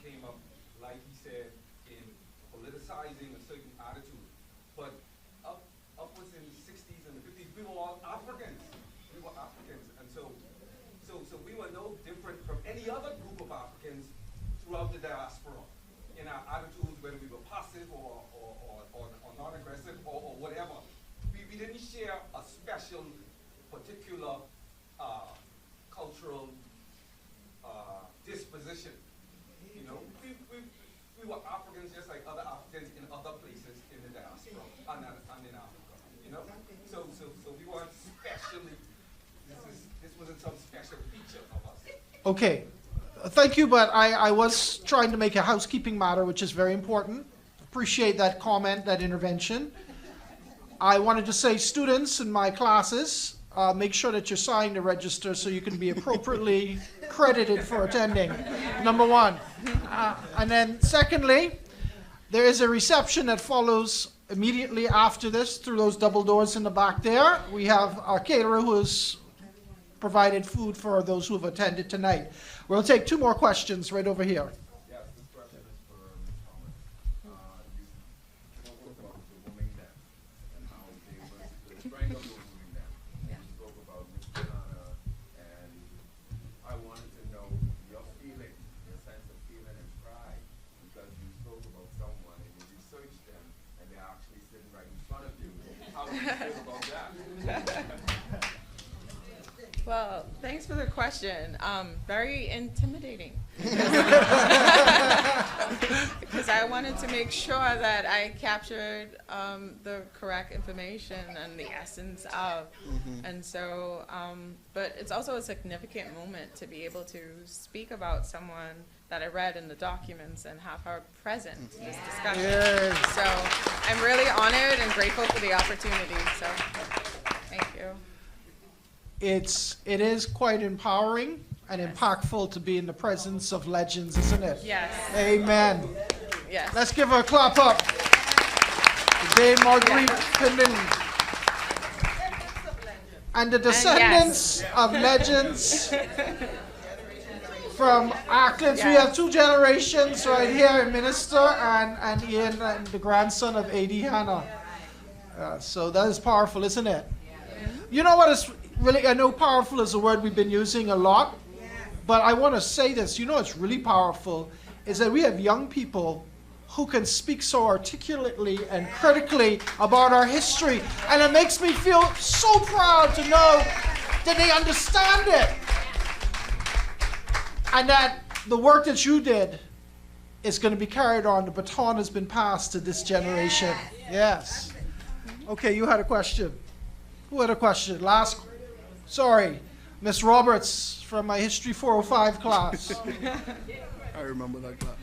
came up, like he said, in politicizing a certain attitude. But upwards in the 60s and the 50s, we were all Africans. We were Africans. And so we were no different from any other group of Africans throughout the diaspora in our attitudes, whether we were passive or non-aggressive or whatever. We didn't share a special, particular cultural disposition. You know, we were Africans just like other Africans in other places in the diaspora and in Africa. You know, so we weren't specially. This wasn't some special feature of us. Okay, thank you, but I was trying to make a housekeeping matter, which is very important. Appreciate that comment, that intervention. I wanted to say, students in my classes, make sure that you sign the register so you can be appropriately credited for attending, number one. And then secondly, there is a reception that follows immediately after this through those double doors in the back there. We have our caterer who has provided food for those who have attended tonight. We'll take 2 more questions right over here. Yes, this question is for Ms. Thomas. You spoke about the women then and how they were the strength of those women then. You spoke about Ms. Brianna, and I wanted to know your feeling, your sense of feeling and pride, because you spoke about someone and you researched them and they're actually sitting right in front of you. How do you feel about that? Well, thanks for the question. Very intimidating. Because I wanted to make sure that I captured the correct information and the essence of. And so, but it's also a significant moment to be able to speak about someone that I read in the documents and have her present in this discussion. Yes. So I'm really honored and grateful for the opportunity. So thank you. It is quite empowering and impactful to be in the presence of legends, isn't it? Yes. Amen. Yes. Let's give her a clap up. Dame Marguerite Pindon. And the descendants of legends from Acklands. We have 2 generations right here, Minister and Ian, and the grandson of A.D. Hannah. So that is powerful, isn't it? You know what is really, I know powerful is a word we've been using a lot, but I want to say this. You know what's really powerful is that we have young people who can speak so articulately and critically about our history, and it makes me feel so proud to know that they understand it, and that the work that you did is going to be carried on. The baton has been passed to this generation. Yes. Okay, you had a question. Who had a question? Sorry, Miss Roberts from my History 405 class. I remember that class.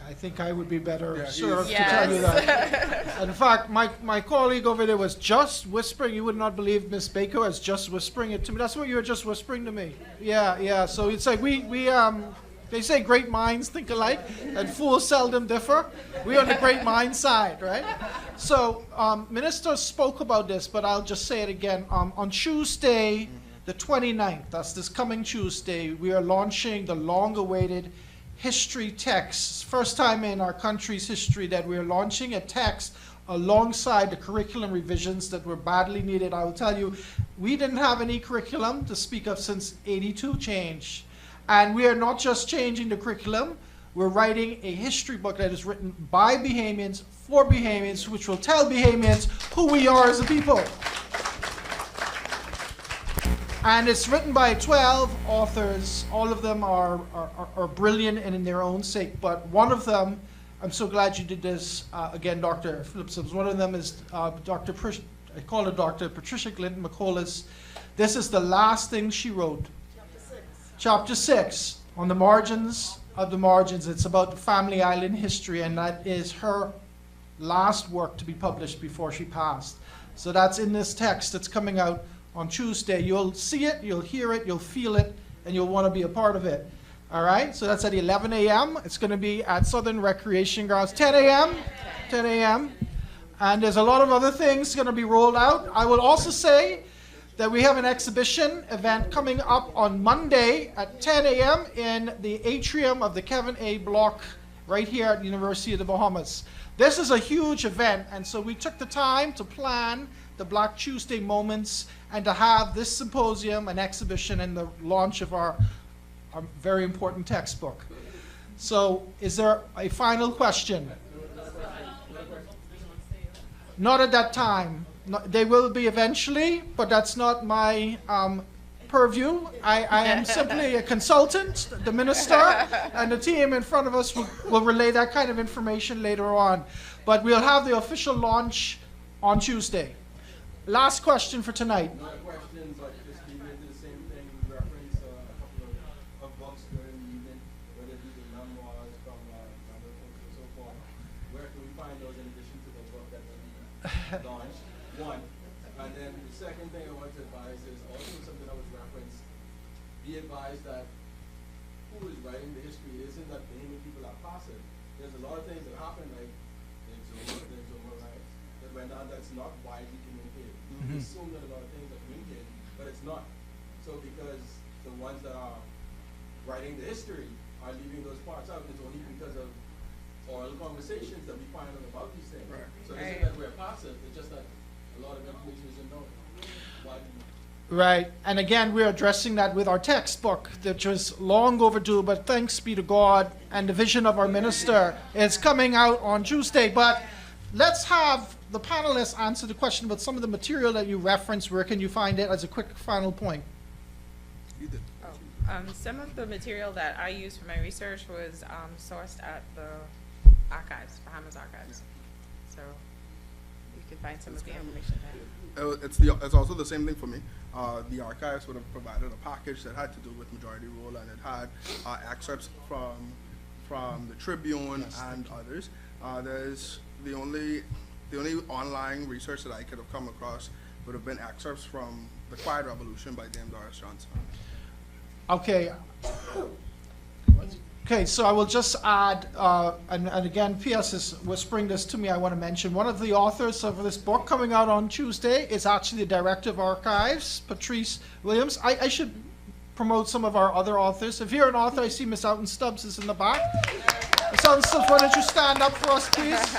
I think I would be better Yeah, he served is. to tell you Yes. that. In fact, my colleague over there was just whispering. You would not believe Miss Baker was just whispering it to me. That's what you were just whispering to me. Yeah, yeah. So it's like we They say great minds think alike, and fools seldom differ. We're on the great mind side, right? So, Minister spoke about this, but I'll just say it again. On Tuesday, the 29th, that's this coming Tuesday, we are launching the long-awaited history text. First time in our country's history that we're launching a text alongside the curriculum revisions that were badly needed. I will tell you, we didn't have any curriculum to speak of since '82 change. And we are not just changing the curriculum, we're writing a history book that is written by Bahamians, for Bahamians, which will tell Bahamians who we are as a people. And it's written by 12 authors. All of them are brilliant and in their own sake, but one of them, I'm so glad you did this, again, Dr. Phillipson. One of them is I call her Dr. Patricia Clinton McCollis. This is the last thing she wrote. Chapter 6, on the margins of the margins. It's about the Family Island history, and that is her last work to be published before she passed. So that's in this text that's coming out on Tuesday. You'll see it, you'll hear it, you'll feel it, and you'll want to be a part of it. All right, so that's at 11 a.m. It's going to be at Southern Recreation Grounds, 10 a.m. 10 a.m. And there's a lot of other things going to be rolled out. I will also say that we have an exhibition event coming up on Monday at 10 a.m. in the atrium of the Kevin A. Block right here at the University of the Bahamas. This is a huge event, and so we took the time to plan the Black Tuesday moments and to have this symposium, an exhibition, and the launch of our very important textbook. So, is there a final question? Not at that time. No, they will be eventually, but that's not my purview. I am simply a consultant. The minister and the team in front of us will relay that kind of information later on. But we'll have the official launch on Tuesday. Last question for tonight. Not a question, but just keep into the same thing. We reference a couple of books during the evening, whether it be the memoirs from other folks and so forth. Where can we find those in addition to the book that will be launched? One. And then the second thing I want to advise is also something that was referenced. Be advised that who is writing the history, it isn't that naming people are passive. There's a lot of things that happen, like the Exuma riots, that went on that's not widely communicated. We assume that a lot of things are communicated, but it's not. So because the ones that are writing the history are leaving those parts out, it's only because of oral conversations that we find out about these things. Right. So it isn't that we're passive, it's just that a lot of information isn't known. Right, and again, we're addressing that with our textbook, which was long overdue, but thanks be to God and the vision of our minister, it's coming out on Tuesday. But let's have the panelists answer the question about some of the material that you referenced. Where can you find it, as a quick final point? Some of the material that I used for my research was sourced at the archives, Bahamas Archives. So you can find some of the information there. It's also the same thing for me. The archives would have provided a package that had to do with majority rule, and it had excerpts from the Tribune and others. There's the only online research that I could have come across would have been excerpts from The Quiet Revolution by Dame Doris Johnson. Okay. Okay, so I will just add, and again, P.S. is whispering this to me, I want to mention, one of the authors of this book coming out on Tuesday is actually the Director of Archives, Patrice Williams. I should promote some of our other authors. If you're an author, I see Miss Alton Stubbs is in the back. Miss Alton Stubbs, why don't you stand up for us, please?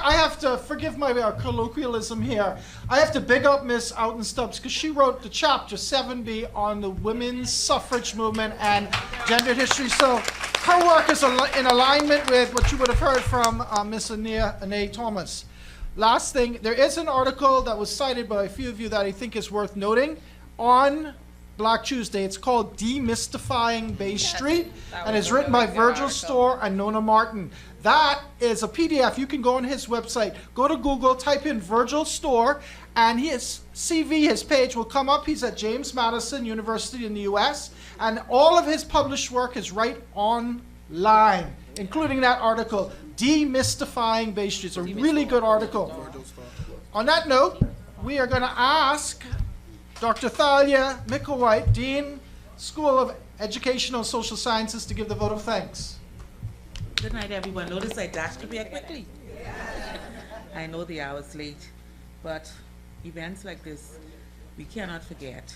I have to forgive my colloquialism here. I have to big up Miss Alton Stubbs because she wrote the chapter 7B on the women's suffrage movement and gendered history. So her work is in alignment with what you would have heard from Miss Anea Thomas. Last thing, there is an article that was cited by a few of you that I think is worth noting on Black Tuesday. It's called Demystifying Bay Street, and it's written by Virgil Storr and Nona Martin. That is a PDF. You can go on his website. Go to Google, type in Virgil Storr, and his CV, his page will come up. He's at James Madison University in the US, and all of his published work is right online, including that article, Demystifying Bay Street. It's a really good article. On that note, we are going to ask Dr. Thalia Micklewhite, Dean, School of Educational Social Sciences, to give the vote of thanks. Good night, everyone. Notice I dashed up here quickly. I know the hour's late, but events like this, we cannot forget.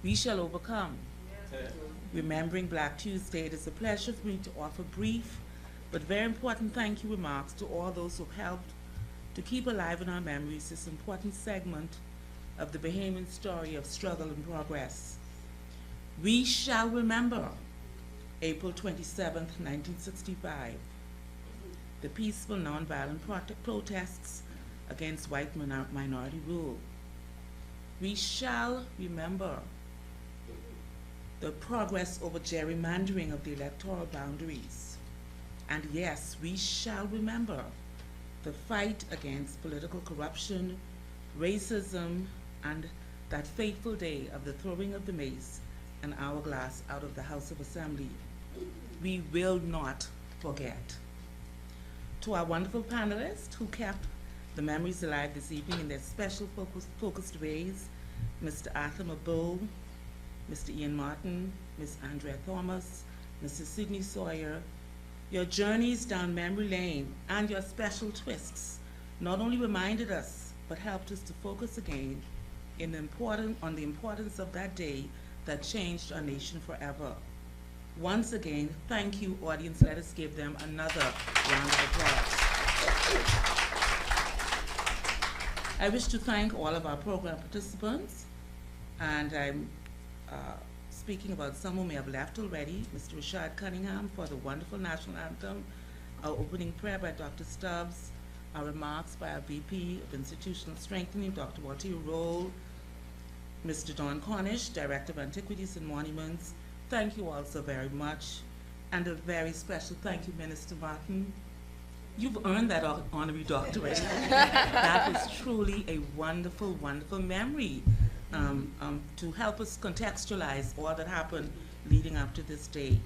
We shall overcome. Remembering Black Tuesday, it is a pleasure for me to offer brief but very important thank you remarks to all those who helped to keep alive in our memories this important segment of the Bahamian story of struggle and progress. We shall remember April 27th, 1965, the peaceful nonviolent protests against white minority rule. We shall remember the progress over gerrymandering of the electoral boundaries. And yes, we shall remember the fight against political corruption, racism, and that fateful day of the throwing of the mace and hourglass out of the House of Assembly. We will not forget. To our wonderful panelists who kept the memories alive this evening in their special focused ways, Mr. Arthur Mabeau, Mr. Ian Martin, Ms. Andrea Thomas, Mr. Sidney Sawyer, your journeys down memory lane and your special twists not only reminded us, but helped us to focus again on the importance of that day that changed our nation forever. Once again, thank you, audience. Let us give them another round of applause. I wish to thank all of our program participants, and I'm speaking about some who may have left already, Mr. Rashad Cunningham for the wonderful national anthem, our opening prayer by Dr. Stubbs, our remarks by our VP of Institutional Strengthening, Dr. Walter Roll, Mr. Don Cornish, Director of Antiquities and Monuments. Thank you all so very much. And a very special thank you, Minister Martin. You've earned that honorary doctorate. That was truly a wonderful, wonderful memory to help us contextualize all that happened leading up to this day.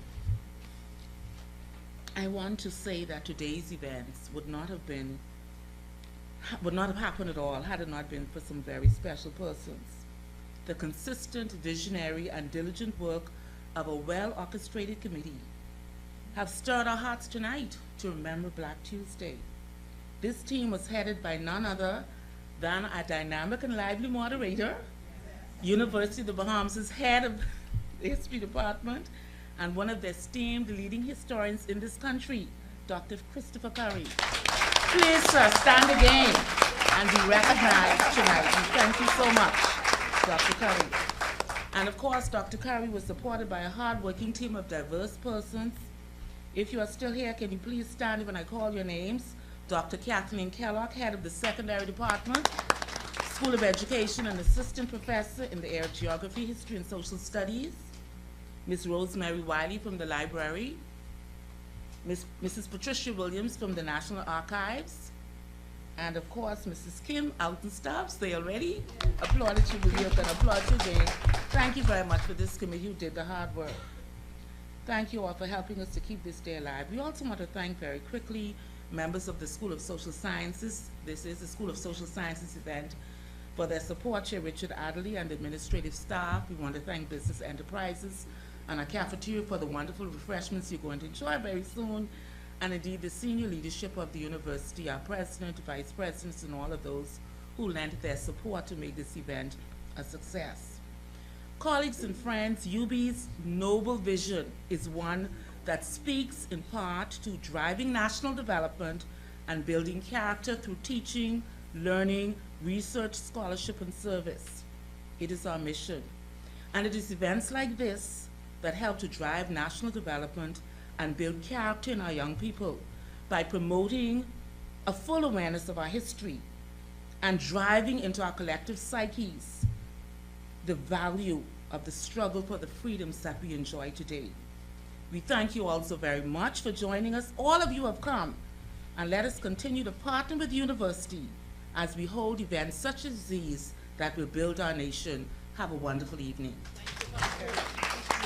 I want to say that today's events would not have happened at all had it not been for some very special persons. The consistent, visionary, and diligent work of a well-orchestrated committee have stirred our hearts tonight to remember Black Tuesday. This team was headed by none other than a dynamic and lively moderator, University of the Bahamas' head of the history department, and one of the esteemed leading historians in this country, Dr. Christopher Curry. Please, sir, stand again and be recognized tonight. And thank you so much, Dr. Curry. And of course, Dr. Curry was supported by a hard-working team of diverse persons. If you are still here, can you please stand when I call your names? Dr. Kathleen Kellogg, head of the secondary department, School of Education and assistant professor in the area of geography, history, and social studies. Ms. Rosemary Wiley from the library. Mrs. Patricia Williams from the National Archives. And of course, Mrs. Kim Alton-Stubbs. They already applauded you, but you're gonna applaud you again. Thank you very much for this committee who did the hard work. Thank you all for helping us to keep this day alive. We also want to thank very quickly members of the School of Social Sciences. This is the School of Social Sciences event for their support, Chair Richard Adderley and the administrative staff. We want to thank Business Enterprises and our cafeteria for the wonderful refreshments you're going to enjoy very soon. And indeed the senior leadership of the university, our president, vice presidents, and all of those who lent their support to make this event a success. Colleagues and friends, UB's noble vision is one that speaks in part to driving national development and building character through teaching, learning, research, scholarship, and service. It is our mission. And it is events like this that help to drive national development and build character in our young people by promoting a full awareness of our history and driving into our collective psyches the value of the struggle for the freedoms that we enjoy today. We thank you all so very much for joining us. All of you have come, and let us continue to partner with the university as we hold events such as these that will build our nation. Have a wonderful evening. Thank you.